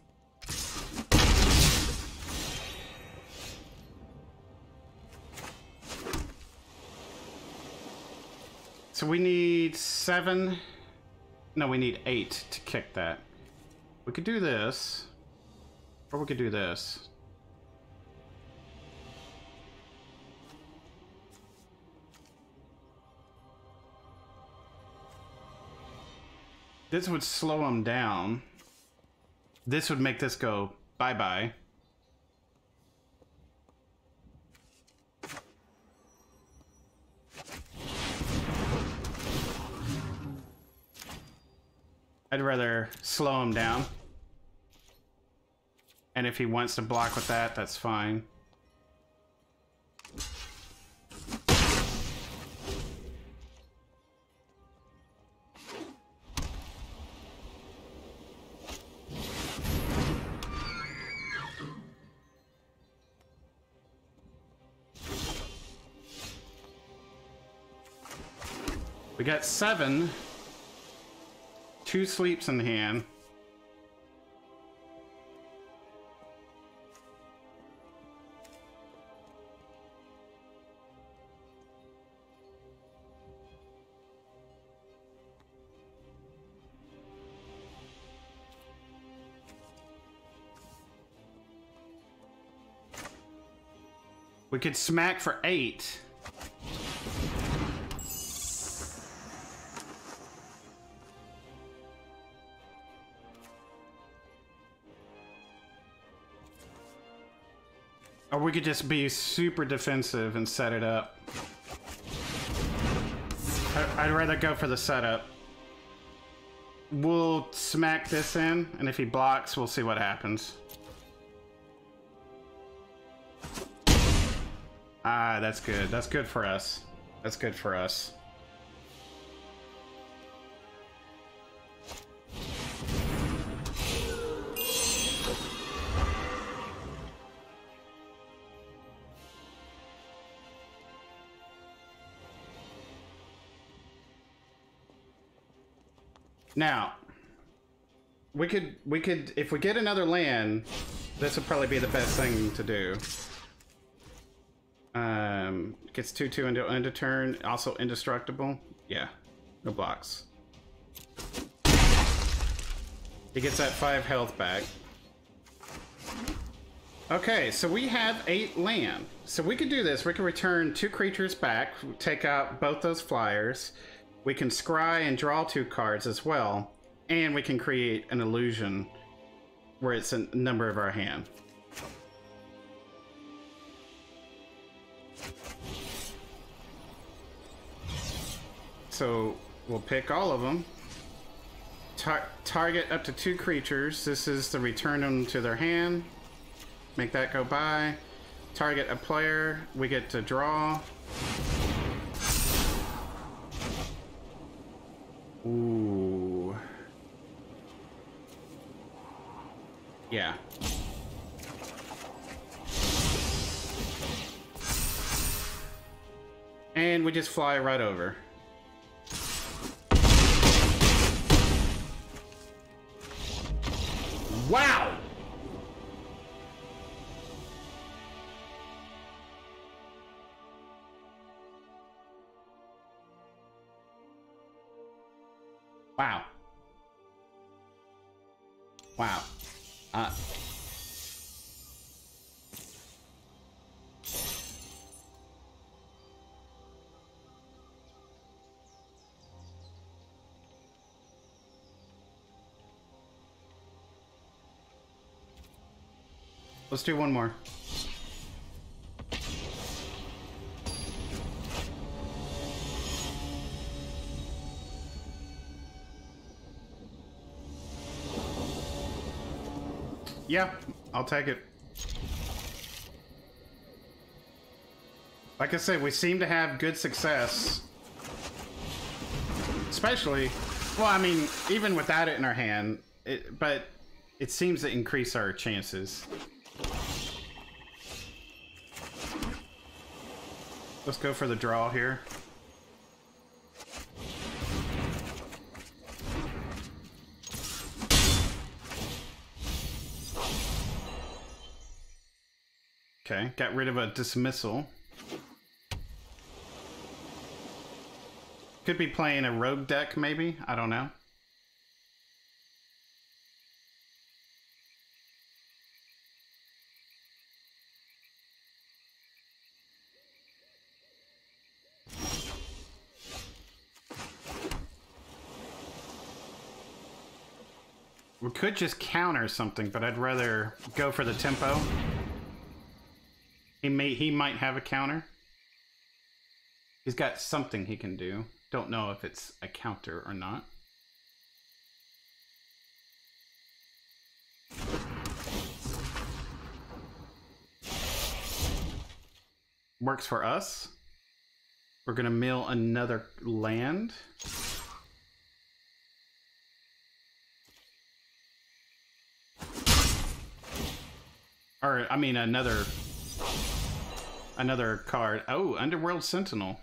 So we need 7. No, we need 8 to kick that. We could do this. Or we could do this. This would slow him down. This would make this go bye-bye. I'd rather slow him down. And if he wants to block with that, that's fine. We got 7. 2 sleeps in hand. We could smack for 8. Or we could just be super defensive and set it up. I'd rather go for the setup. We'll smack this in, and if he blocks, we'll see what happens. Ah, that's good. That's good for us. That's good for us. Now, we could, if we get another land, this would probably be the best thing to do. Gets 2/2 into end of turn, also indestructible. Yeah, no blocks. He gets that 5 health back. Okay, so we have 8 land. So we could do this. We can return 2 creatures back, take out both those flyers. We can scry and draw 2 cards as well. And we can create an illusion where it's a number of our hand. So we'll pick all of them. Target up to 2 creatures. This is to return them to their hand. Make that go by. Target a player. We get to draw. Ooh. Yeah. And we just fly right over. Wow! Wow. Wow. Let's do one more. Yeah, I'll take it. Like I said, we seem to have good success. Especially, well, I mean, even without it in our hand, but it seems to increase our chances. Let's go for the draw here. Okay, got rid of a dismissal. Could be playing a rogue deck, maybe? I don't know. We could just counter something, but I'd rather go for the tempo. He might have a counter. He's got something he can do. Don't know if it's a counter or not. Works for us. We're gonna mill another land. Or, I mean, another card. Oh, Underworld Sentinel.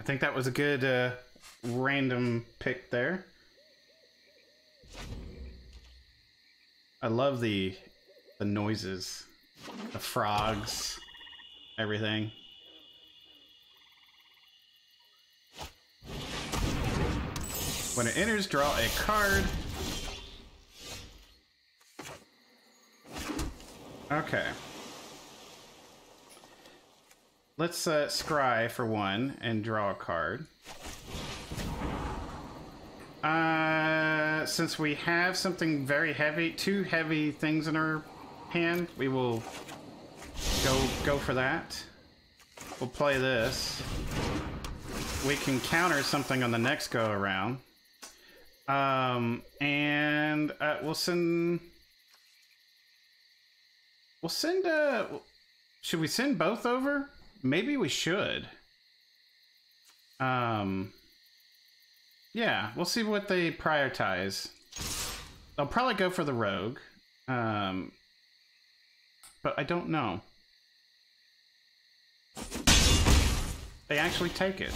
think that was a good random pick there. I love the noises, the frogs, everything. When it enters, draw a card. Okay. Let's scry for one and draw a card. Since we have something very heavy, two heavy things in our hand, we will go for that. We'll play this. We can counter something on the next go around. And we'll send. Should we send both over? Maybe we should. Yeah, we'll see what they prioritize. They'll probably go for the rogue. But I don't know. They actually take it.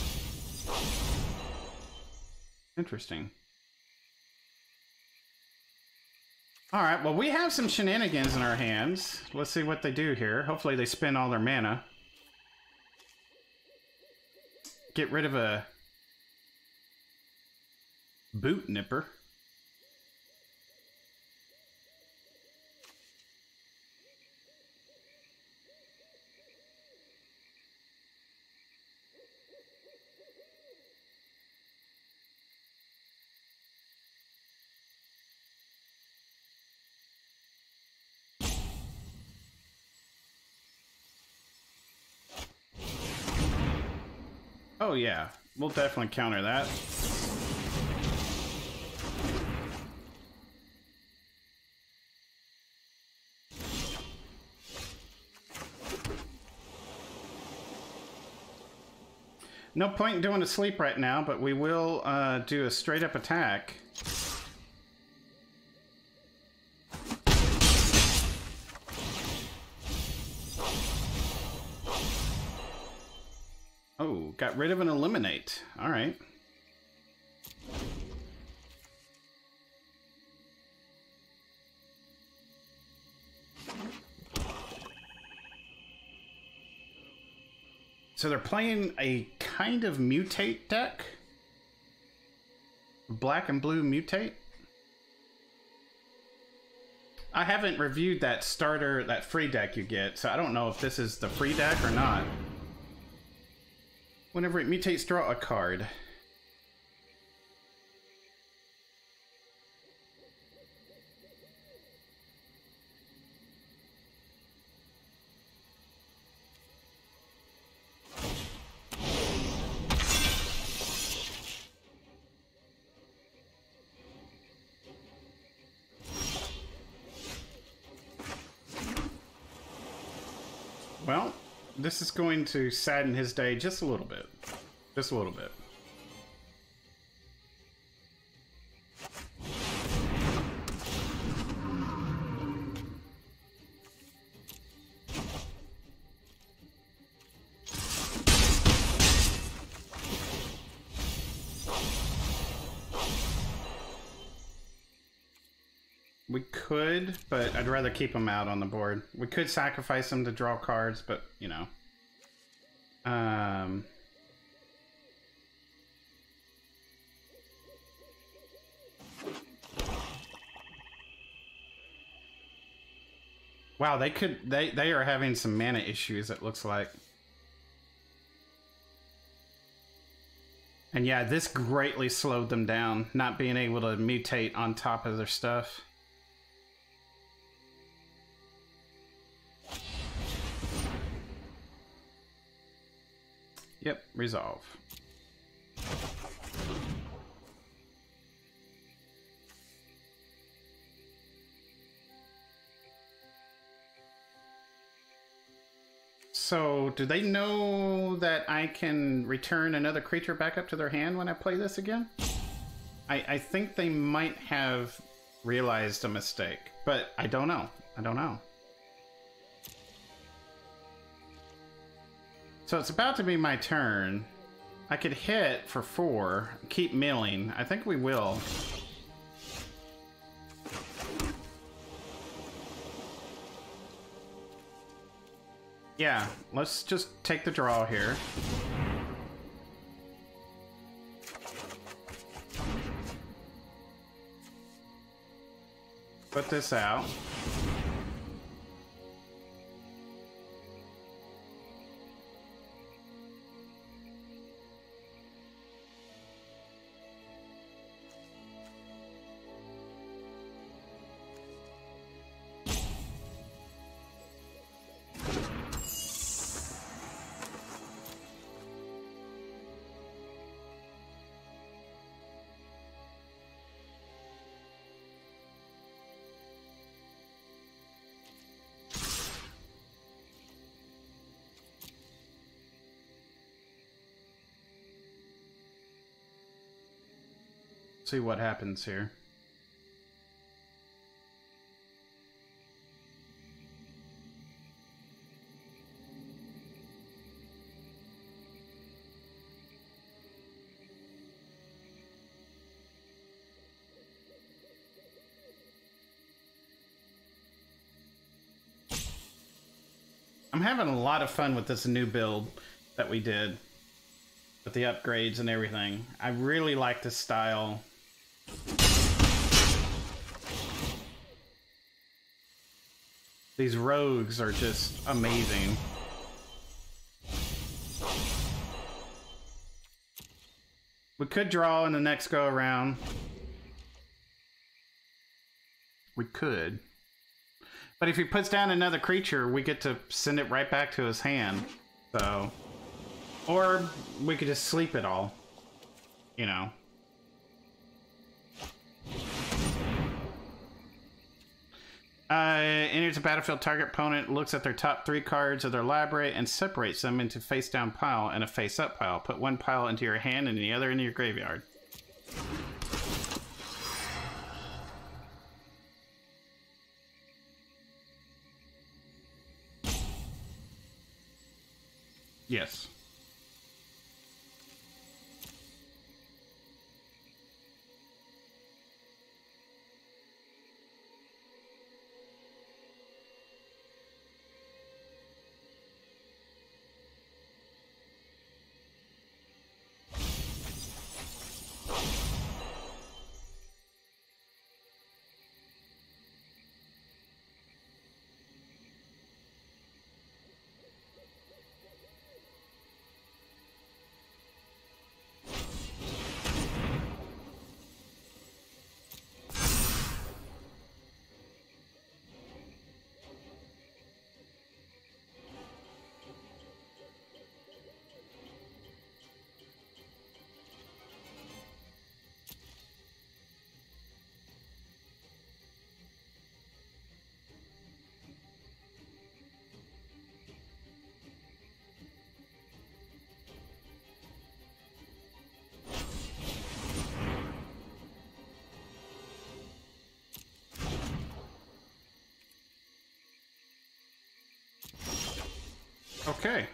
Interesting. Alright, well, we have some shenanigans in our hands. Let's see what they do here. Hopefully they spend all their mana. Get rid of a boot nipper. Oh yeah, we'll definitely counter that. No point in doing a sleep right now, but we will do a straight up attack. Oh, got rid of an eliminate. All right. So they're playing a kind of mutate deck. Black and blue mutate. I haven't reviewed that starter, that free deck you get, so I don't know if this is the free deck or not. Whenever it mutates, draw a card. Well, this is going to sadden his day just a little bit. Just a little bit. We could, but I'd rather keep him out on the board. We could sacrifice him to draw cards, but, you know. Wow, they are having some mana issues, it looks like. And yeah, this greatly slowed them down, not being able to mutate on top of their stuff. Yep, resolve. So, do they know that I can return another creature back up to their hand when I play this again? I think they might have realized a mistake, but I don't know. I don't know. So it's about to be my turn. I could hit for 4, keep milling. I think we will. Yeah, let's just take the draw here. Put this out. See what happens here. I'm having a lot of fun with this new build that we did with the upgrades and everything. I really like this style. These rogues are just amazing. We could draw in the next go around. We could. But if he puts down another creature, we get to send it right back to his hand. So, or we could just sleep it all, you know. Enters a battlefield, target opponent looks at their top 3 cards of their library and separates them into face-down pile and a face-up pile. Put one pile into your hand and the other into your graveyard. Yes. Okay.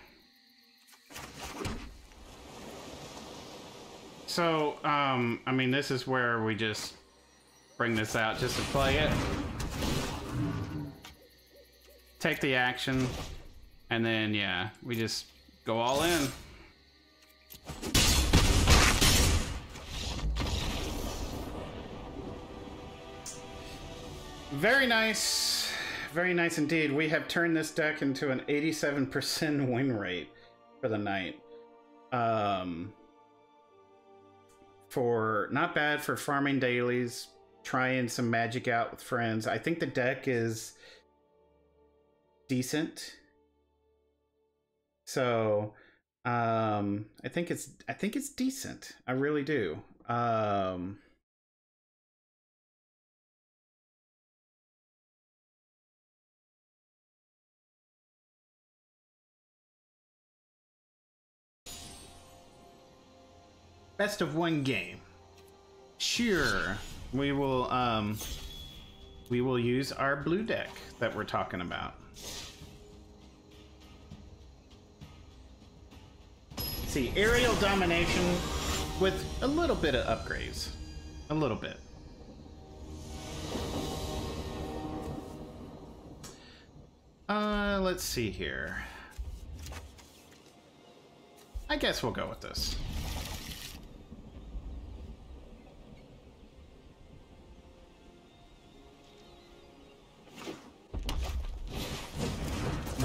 So, I mean, this is where we just bring this out just to play it. Take the action, and then, yeah, we just go all in. Very nice. Very nice indeed. We have turned this deck into an 87% win rate for the night. For not bad for farming dailies, trying some magic out with friends. I think the deck is decent. So, I think it's decent. I really do. Best of one game. Sure, we will use our blue deck that we're talking about. see, Aerial Domination with a little bit of upgrades. A little bit. Let's see here. I guess we'll go with this.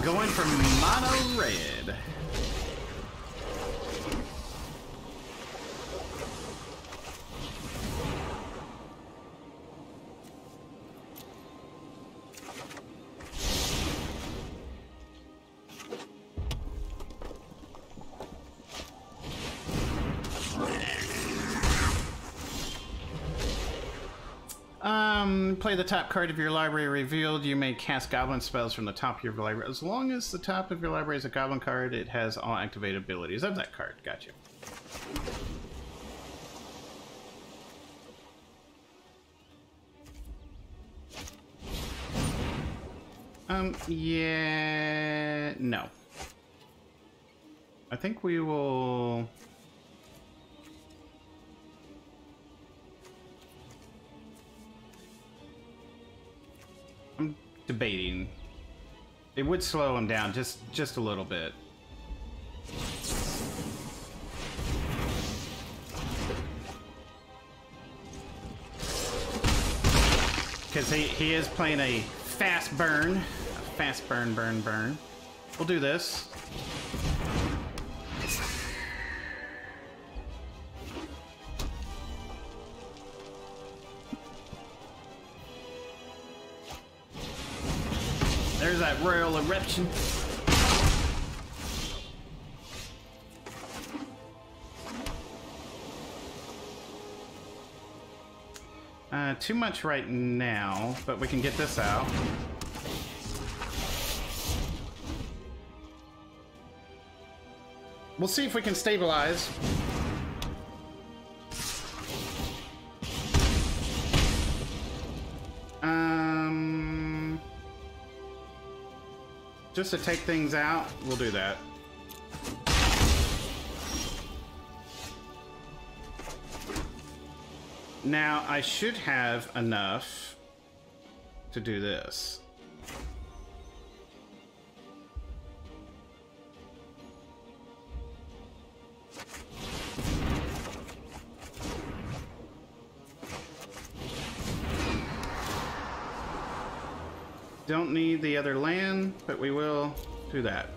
Going for mono red. Play the top card of your library revealed. You may cast goblin spells from the top of your library. As long as the top of your library is a goblin card, it has all activated abilities of that card. Gotcha. Yeah, no. I think we will... I'm debating. It would slow him down just a little bit. Because he is playing a fast burn. A fast burn. We'll do this. There's that royal eruption. Too much right now, but we can get this out. We'll see if we can stabilize. Just to take things out, we'll do that. Now, I should have enough to do this. Don't need the other land, but we will do that.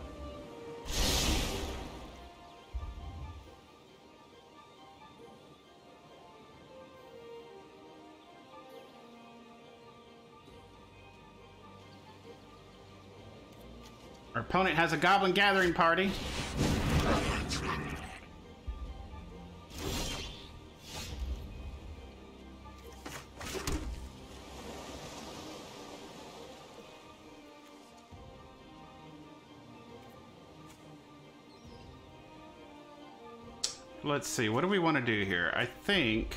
Our opponent has a goblin gathering party. Let's see, what do we want to do here? I think...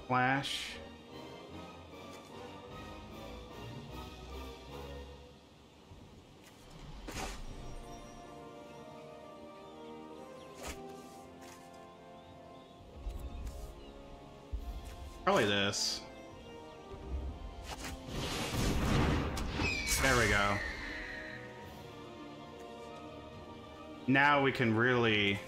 Flash... Probably this. There we go. Now we can really...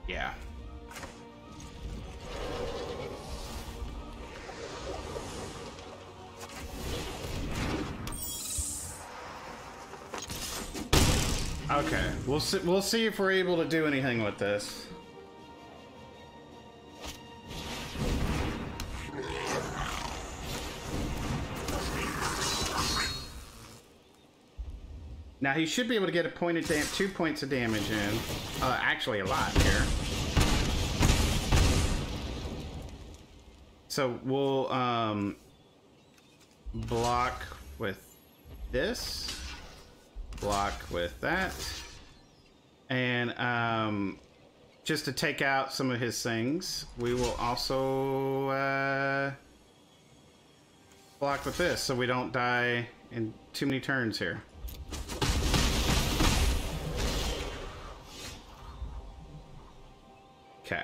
Yeah. Okay, we'll see if we're able to do anything with this. Now he should be able to get a point of 2 points of damage in. Actually a lot here. So we'll block with this. Block with that. And just to take out some of his things, we will also block with this so we don't die in too many turns here. Okay.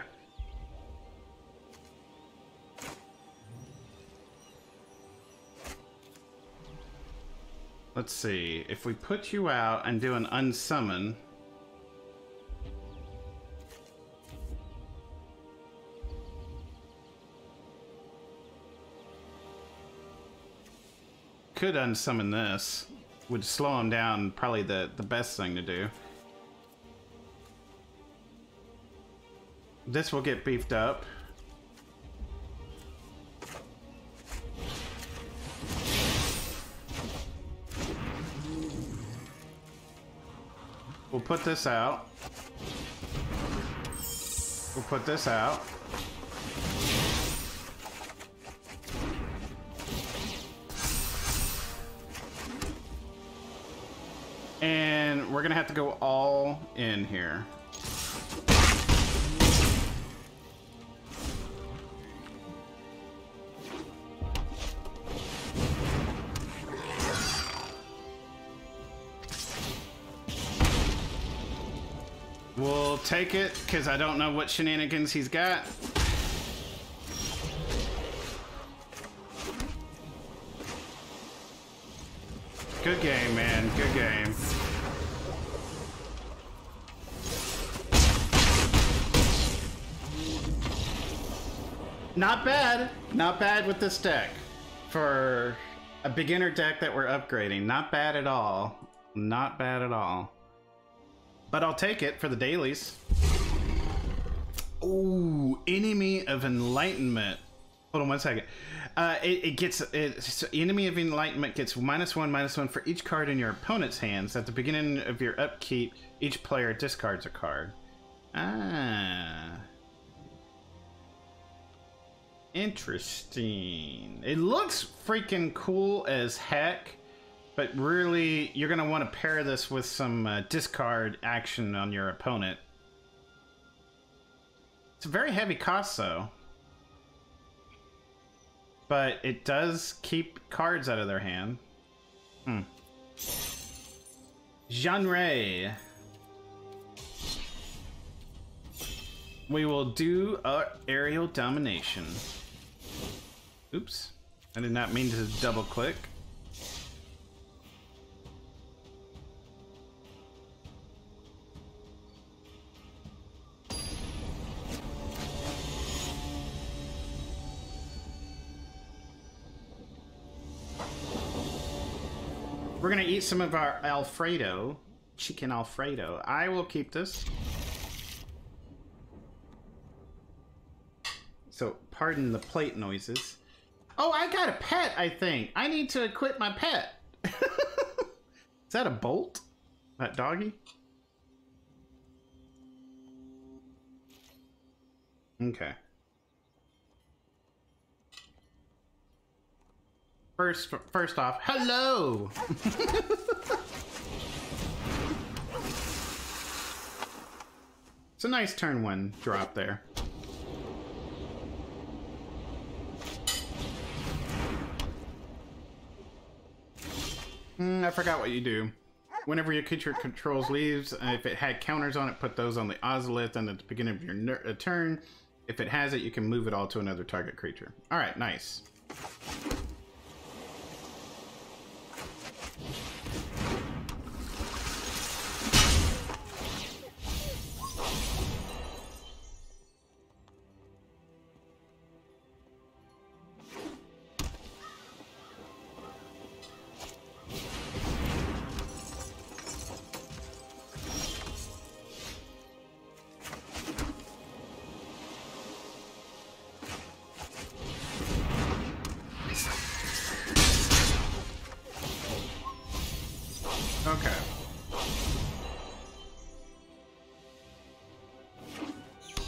Let's see. If we put you out and do an unsummon, could unsummon this. Would slow him down, probably the best thing to do. This will get beefed up. We'll put this out. We'll put this out. And we're gonna have to go all in here. We'll take it, because I don't know what shenanigans he's got. Good game, man. Good game. Not bad. Not bad with this deck. For a beginner deck that we're upgrading. Not bad at all. Not bad at all. But I'll take it for the dailies. Ooh, Enemy of Enlightenment. Hold on one second. Enemy of Enlightenment gets -1/-1 for each card in your opponent's hands. At the beginning of your upkeep, each player discards a card. Ah. Interesting. It looks freaking cool as heck, but really, you're going to want to pair this with some discard action on your opponent. It's a very heavy cost, though. But it does keep cards out of their hand. Genre. We will do Aerial Domination. Oops. I did not mean to double click. We're gonna eat some of our Alfredo, chicken Alfredo. I will keep this. So, pardon the plate noises. Oh, I got a pet, I think. I need to equip my pet. Is that a bolt? That doggy? Okay. First off, hello! It's a nice turn one drop there. I forgot what you do. Whenever your creature controls leaves, if it had counters on it, put those on the Ozolith and at the beginning of your turn. If it has it, you can move it all to another target creature. Alright, nice. Okay.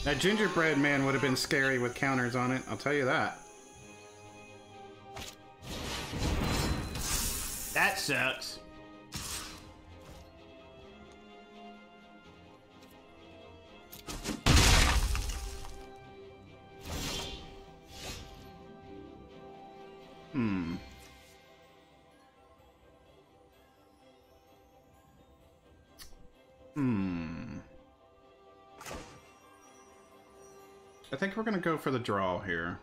That gingerbread man would have been scary with counters on it, I'll tell you that. That sucks. think we're gonna go for the draw here.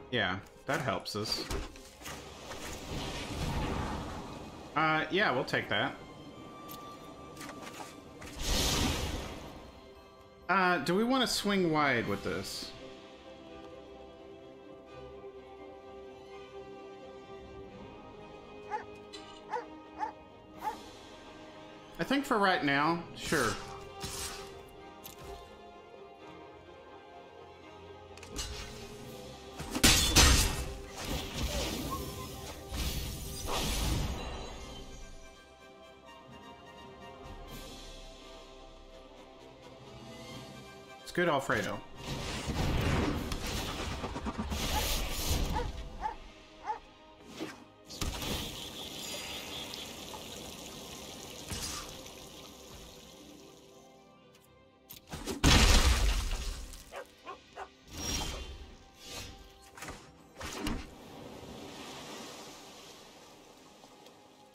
Yeah, that helps us. Yeah, we'll take that. Do we want to swing wide with this? I think for right now, sure. It's good, Alfredo.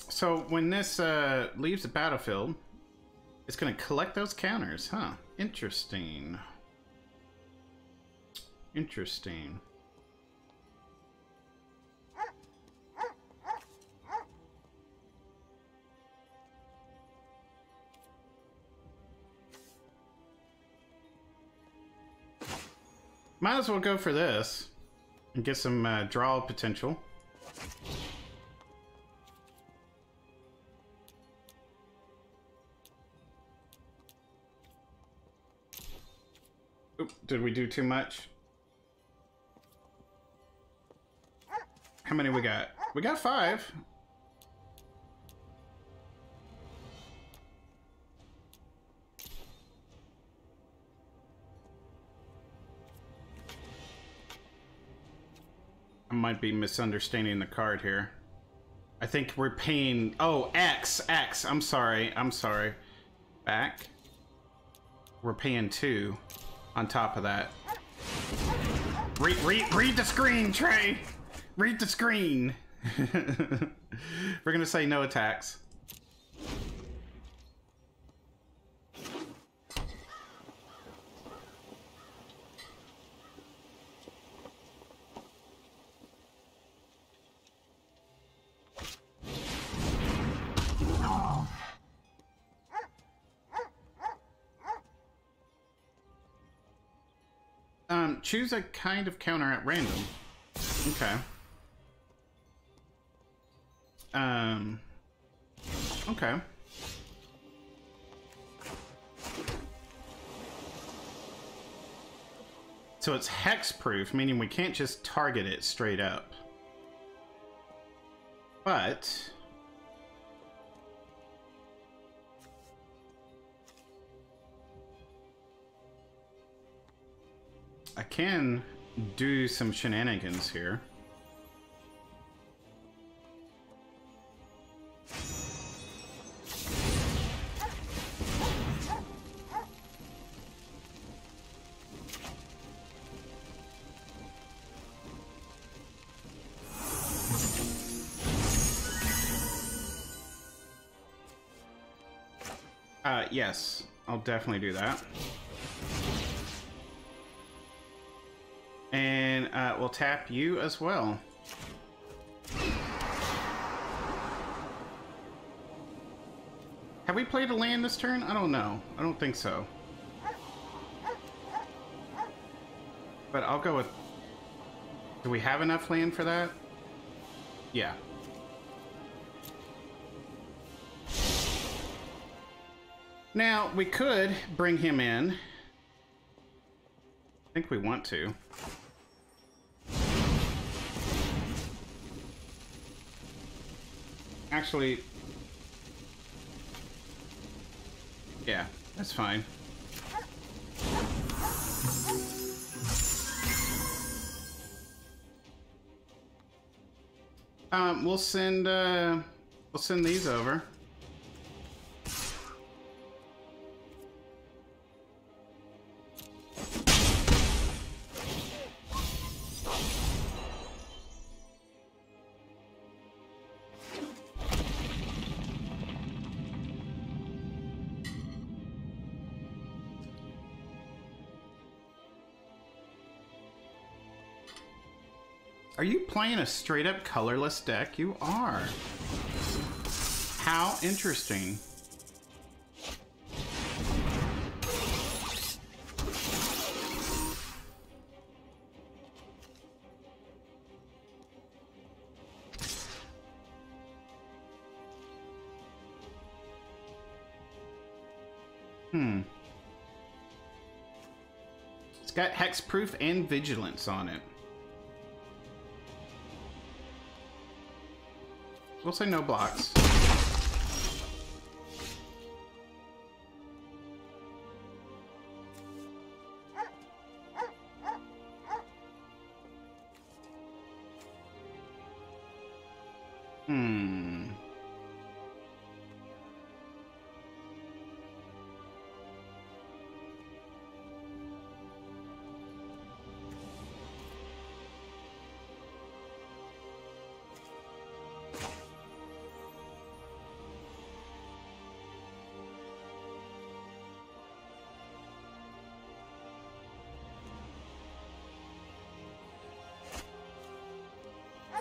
So when this leaves the battlefield, it's going to collect those counters, huh? Interesting. Interesting. Might as well go for this and get some draw potential. Oop, did we do too much? How many we got? We got 5. I might be misunderstanding the card here. I think we're paying... Oh, X. I'm sorry. Back. We're paying 2 on top of that. Read the screen, Trey! Read the screen! We're gonna say no attacks. Choose a kind of counter at random. Okay. Okay. So it's hex-proof, meaning we can't just target it straight up. But... I can do some shenanigans here. Yes, I'll definitely do that. And we'll tap you as well. Have we played a land this turn? I don't know. I don't think so. But I'll go with... Do we have enough land for that? Yeah. Now, we could bring him in. I think we want to. Actually, yeah, that's fine. We'll send these over. Are you playing a straight up colorless deck? You are. How interesting. It's got hexproof and vigilance on it. We'll say no blocks.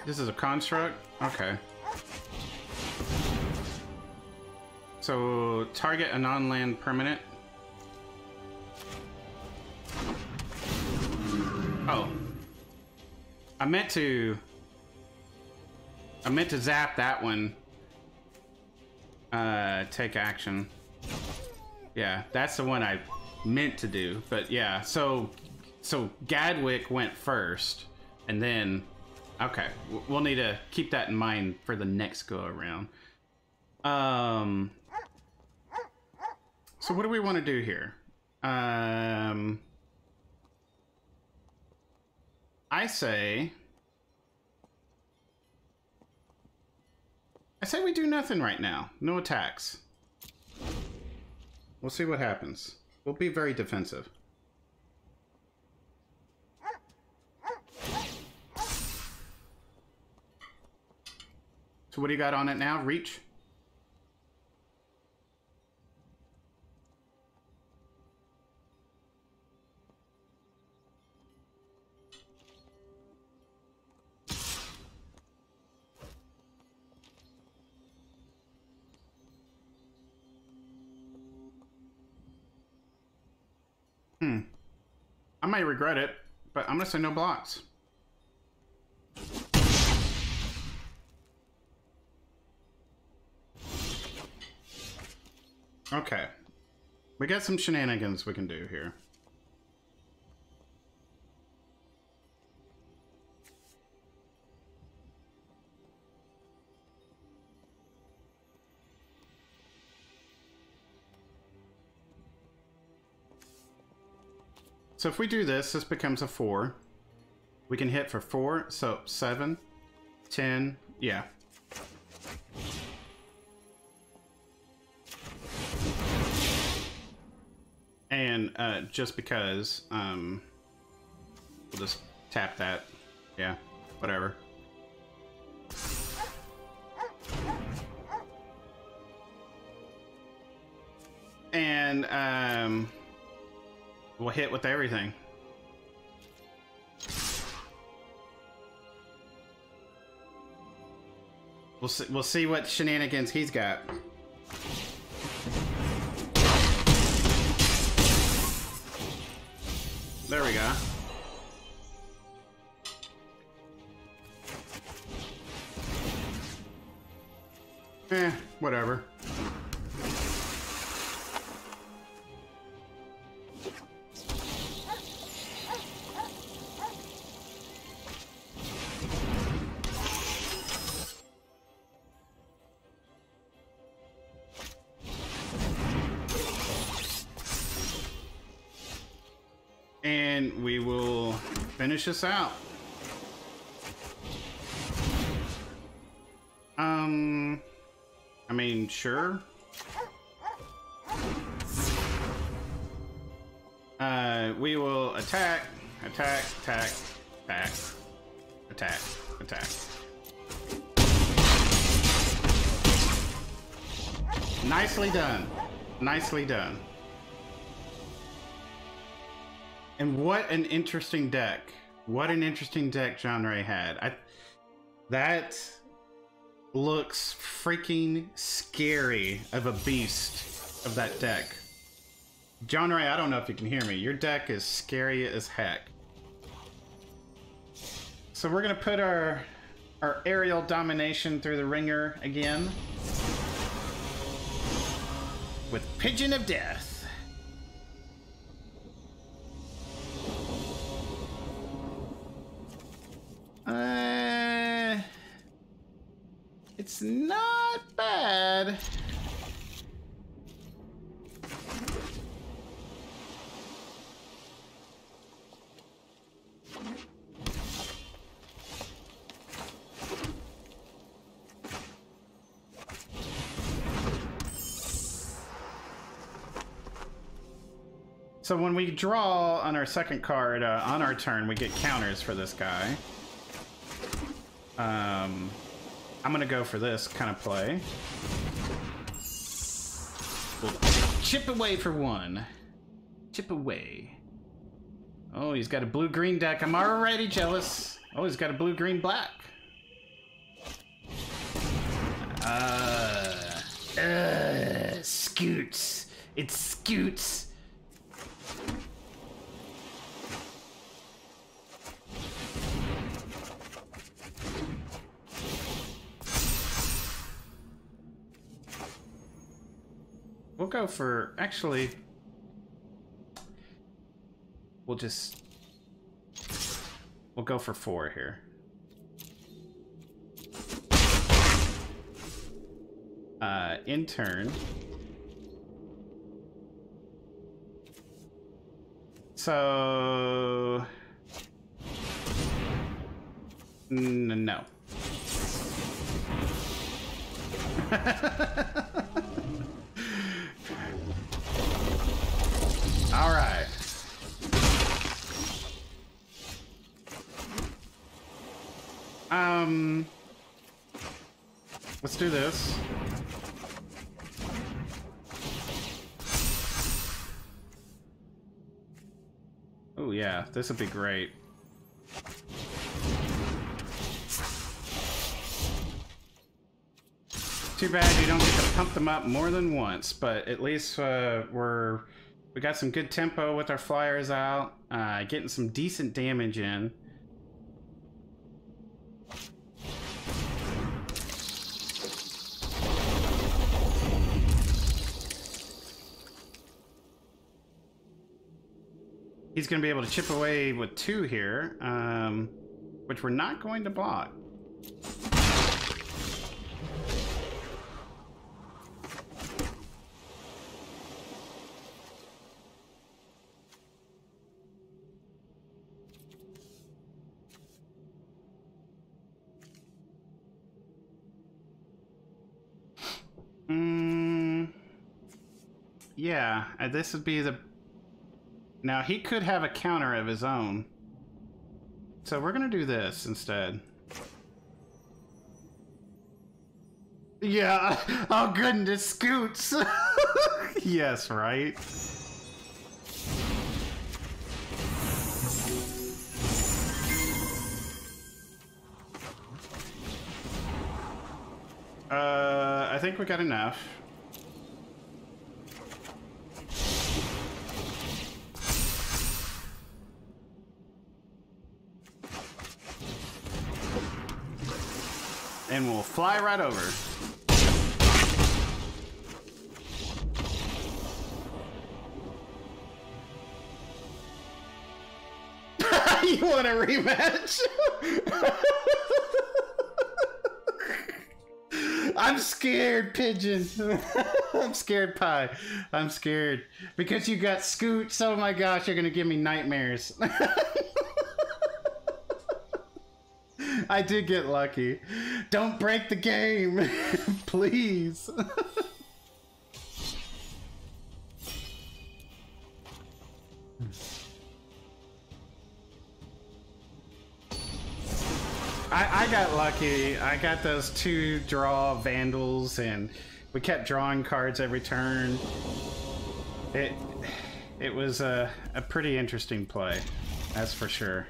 This is a construct? Okay. So, target a non-land permanent. Oh. I meant to zap that one. Take action. Yeah, that's the one I meant to do. But yeah, so Gadwick went first, and then... Okay, we'll need to keep that in mind for the next go around. So what do we want to do here? I say we do nothing right now. No attacks. We'll see what happens. We'll be very defensive. So what do you got on it now? Reach? I might regret it, but I'm gonna say no blocks. Okay. We got some shenanigans we can do here. So if we do this, this becomes a 4. We can hit for 4, so 7, 10, yeah. And just because, we'll just tap that. Yeah, whatever. And we'll hit with everything. We'll see what shenanigans he's got. There we go. Whatever. And we will finish this out. I mean, sure. We will attack, attack, attack, attack, attack, attack. Nicely done. Nicely done. And what an interesting deck. What an interesting deck John Ray had. That looks freaking scary of a beast of that deck. John Ray, I don't know if you can hear me. Your deck is scary as heck. So we're gonna put our aerial domination through the ringer again with Pigeon of Death. It's not bad. So when we draw on our second card, on our turn, we get counters for this guy. I'm gonna go for this kind of play. We'll chip away for one. Chip away. Oh, he's got a blue-green deck. I'm already jealous. Oh, he's got a blue-green-black. Scoots. It's Scoots. We'll go for, actually, we'll go for 4 here. In turn. So, no. All right. Let's do this. Oh yeah, this would be great. Too bad you don't get to pump them up more than once, but at least we got some good tempo with our flyers out, getting some decent damage in. He's going to be able to chip away with 2 here, which we're not going to block. Yeah, this would be the... Now, he could have a counter of his own. So we're going to do this instead. Yeah. Oh, goodness, Scoots. Yes, right? I think we got enough. And we'll fly right over. You want a rematch? I'm scared, Pigeon. I'm scared, Pie. I'm scared. Because you got Scoots, oh my gosh, you're gonna give me nightmares. I did get lucky. Don't break the game, please. I got lucky. I got those 2 draw Vandals, and we kept drawing cards every turn. It was a pretty interesting play, that's for sure.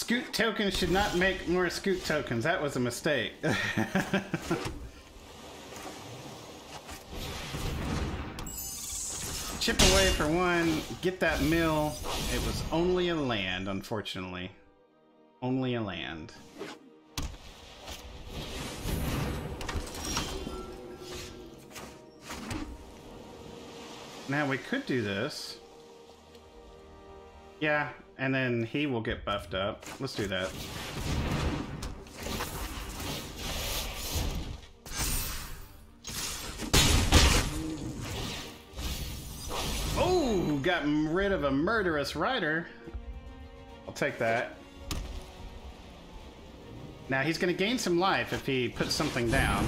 Scoot tokens should not make more scoot tokens. That was a mistake. Chip away for one, get that mill. It was only a land, unfortunately. Only a land. Now we could do this. Yeah, and then he will get buffed up. Let's do that. Oh, got rid of a murderous rider. I'll take that. Now he's going to gain some life if he puts something down.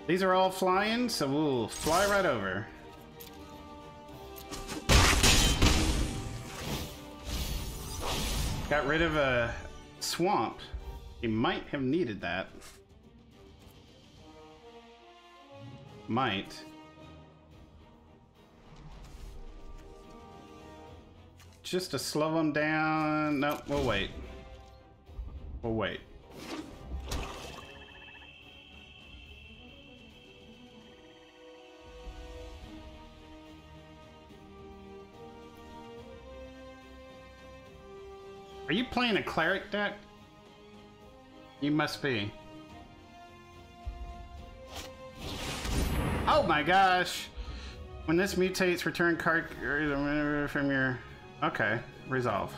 These are all flying, so we'll fly right over. Got rid of a swamp. He might have needed that. Might. Just to slow him down. No, we'll wait. We'll wait. Are you playing a cleric deck? You must be. Oh my gosh! When this mutates, return card from your... Okay, resolve.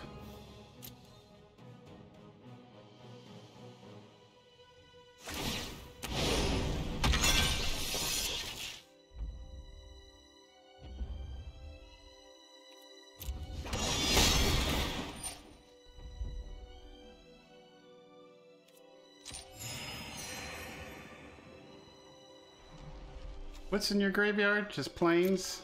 What's in your graveyard? Just plains?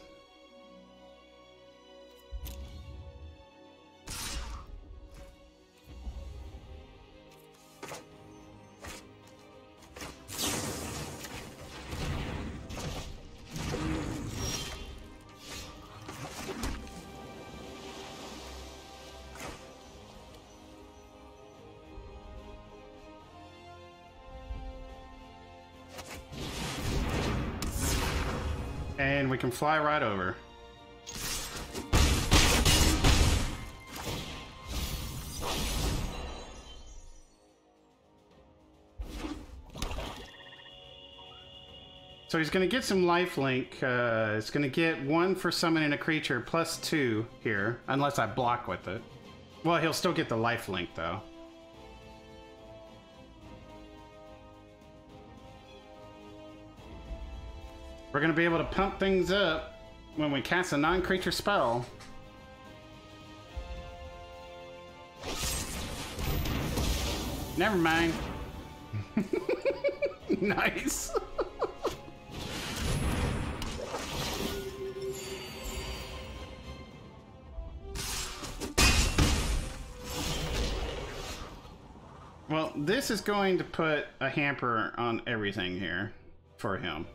And we can fly right over. So he's going to get some lifelink. It's going to get 1 for summoning a creature plus 2 here, unless I block with it. Well, he'll still get the lifelink though. We're going to be able to pump things up when we cast a non-creature spell. Never mind. Nice. Well, this is going to put a hamper on everything here for him.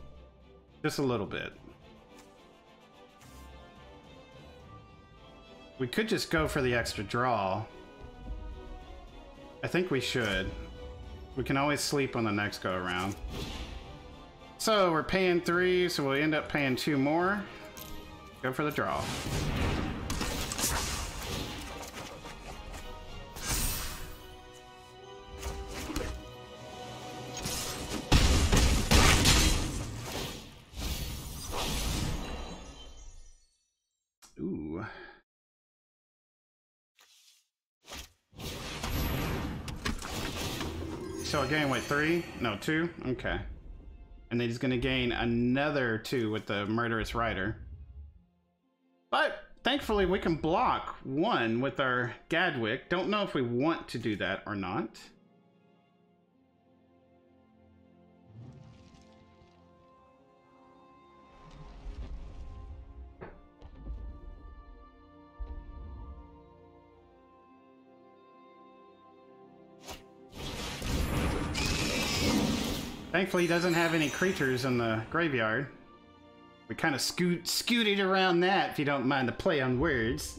Just a little bit. We could just go for the extra draw. I think we should. We can always sleep on the next go around. So we're paying 3, so we'll end up paying 2 more. Go for the draw. Ooh. So I gain, what, 3? No, 2? Okay. And then he's going to gain another 2 with the Murderous Rider. But thankfully we can block 1 with our Gadwick. Don't know if we want to do that or not. Thankfully, he doesn't have any creatures in the graveyard. We kind of scooted around that, if you don't mind the play on words.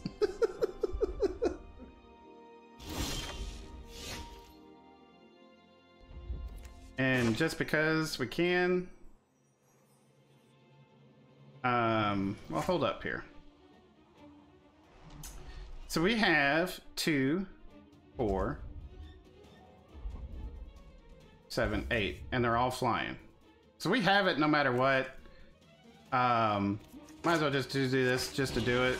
And just because we can... well, hold up here. So we have 2, 4, 7, 8, and they're all flying. So we have it no matter what. Might as well just do this just to do it.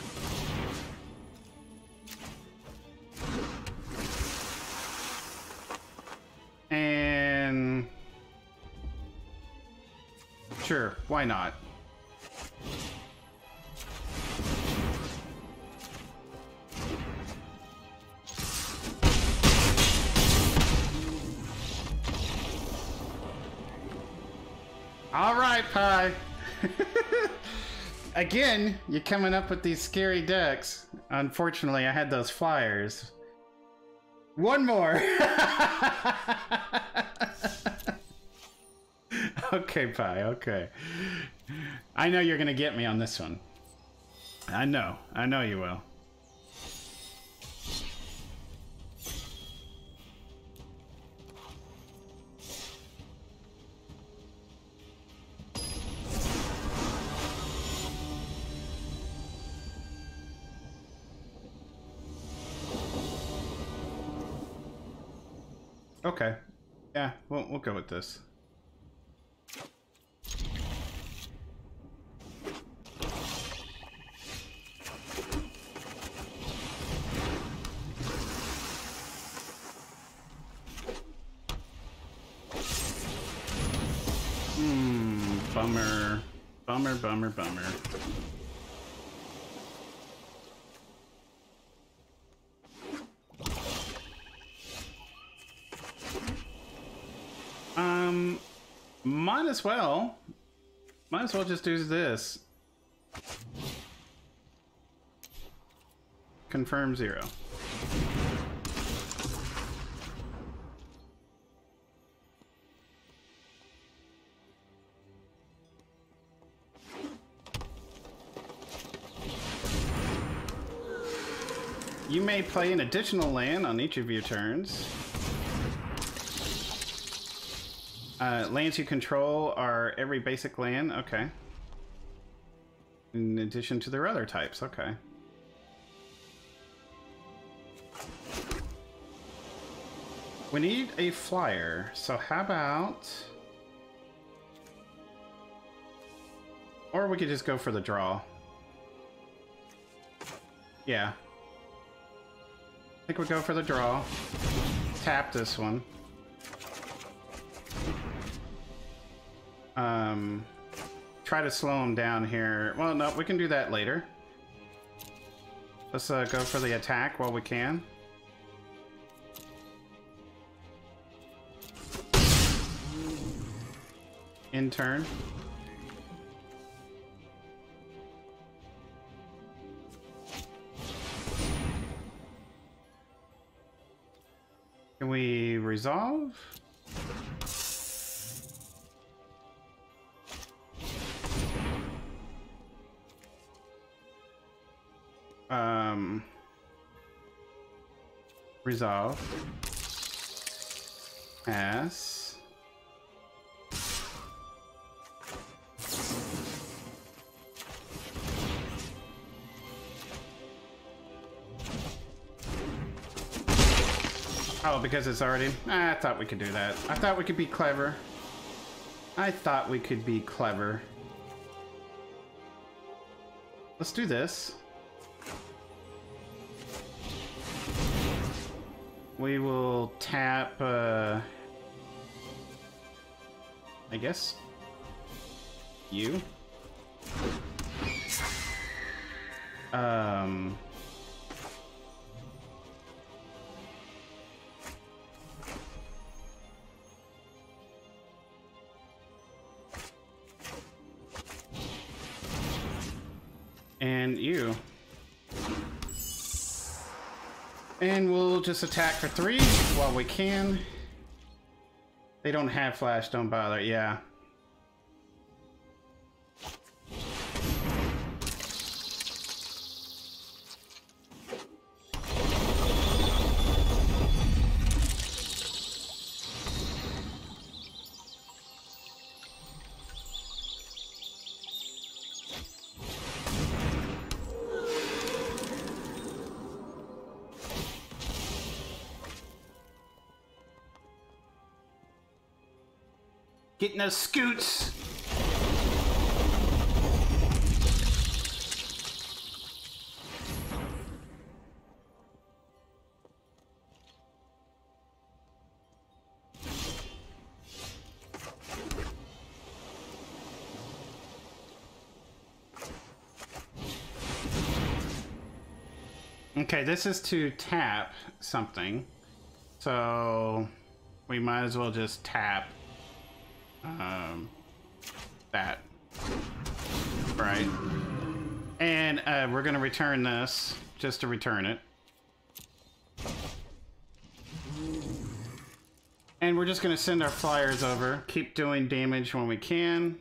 And sure, why not? All right, Pi. Again, you're coming up with these scary decks. Unfortunately, I had those flyers. One more. Okay, Pi, okay. I know you're gonna get me on this one. I know you will. Okay. Yeah, we'll go with this. Bummer. Bummer. Might as well just do this. Confirm 0. You may play an additional land on each of your turns. Lands you control are every basic land, okay. In addition to their other types, okay. We need a flyer, so how about... Or we could just go for the draw. Yeah. I think we'll go for the draw. Tap this one. Try to slow him down here. Well, no, we can do that later. Let's go for the attack while we can. In turn. Can we resolve? Resolve. Pass. Oh, because it's already... I thought we could do that. I thought we could be clever. Let's do this. We will tap, I guess, you. And you. And we'll just attack for 3 while we can. They don't have flash, don't bother, yeah. Getting those scoots. Okay, this is to tap something. So we might as well just tap that, right? And we're gonna return this just to return it, and we're just gonna send our flyers over, keep doing damage when we can.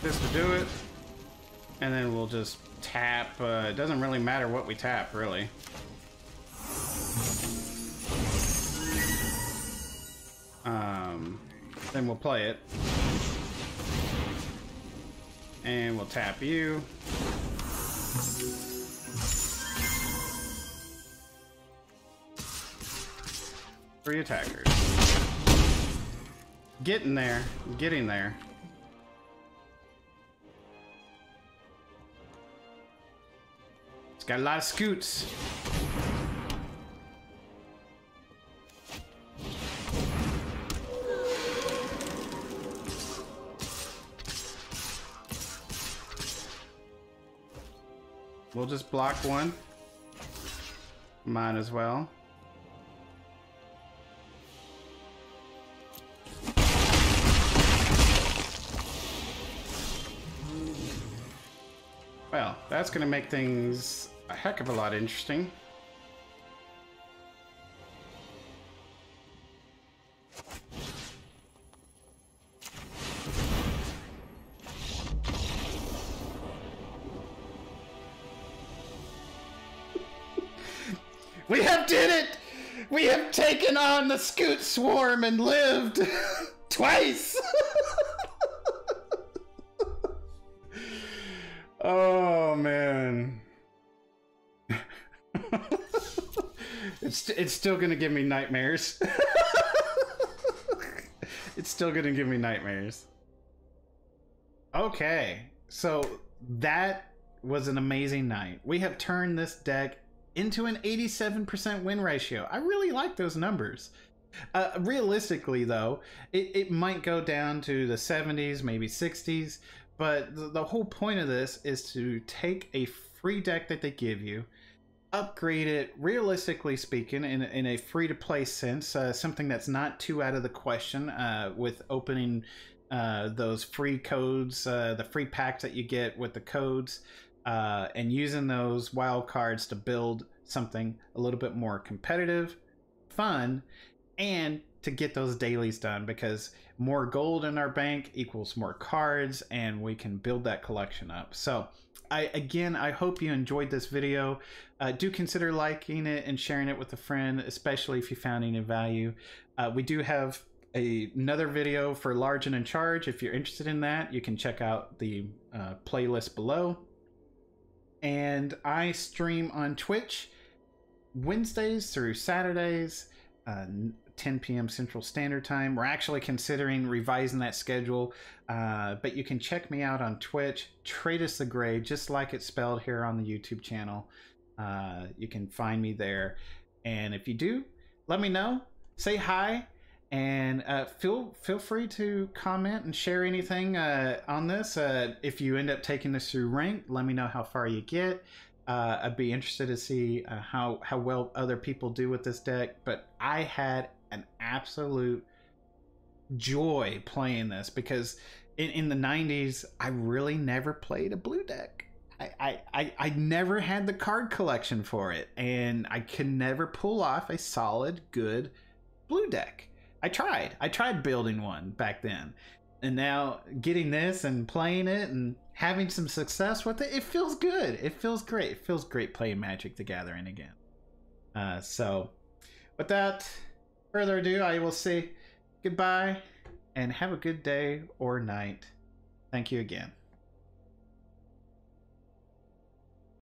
This to do it, and then we'll just tap. It doesn't really matter what we tap, really. Then we'll play it, and we'll tap you. 3 attackers. Getting there, getting there. It's got a lot of scoots. We'll just block one. Might as well. Well, that's going to make things a heck of a lot interesting. We have did it! We have taken on the Scoot Swarm and lived twice! Oh man. It's still gonna give me nightmares. It's still gonna give me nightmares. Okay, so that was an amazing night. We have turned this deck into an 87% win ratio. I really like those numbers. Realistically though, it might go down to the 70s, maybe 60s, but the whole point of this is to take a free deck that they give you, upgrade it, realistically speaking, in a free-to-play sense, something that's not too out of the question, with opening those free codes, the free packs that you get with the codes, and using those wild cards to build something a little bit more competitive, fun, and to get those dailies done, because more gold in our bank equals more cards, and we can build that collection up. So I hope you enjoyed this video. Do consider liking it and sharing it with a friend, especially if you found any value. We do have another video for Large and in Charge. If you're interested in that, you can check out the playlist below. And I stream on Twitch Wednesdays through Saturdays, 10 p.m. Central Standard Time. We're actually considering revising that schedule, but you can check me out on Twitch, Tratus the Gray, just like it's spelled here on the YouTube channel. You can find me there, and if you do, let me know. Say hi, and feel free to comment and share anything on this. If you end up taking this through rank, let me know how far you get. I'd be interested to see how well other people do with this deck, but I had an absolute joy playing this because in the 90s, I really never played a blue deck. I never had the card collection for it, and I could never pull off a solid, good blue deck. I tried building one back then, and now getting this and playing it and having some success with it, it feels good. It feels great. It feels great playing Magic the Gathering again. So without further ado, I will say goodbye and have a good day or night. Thank you again.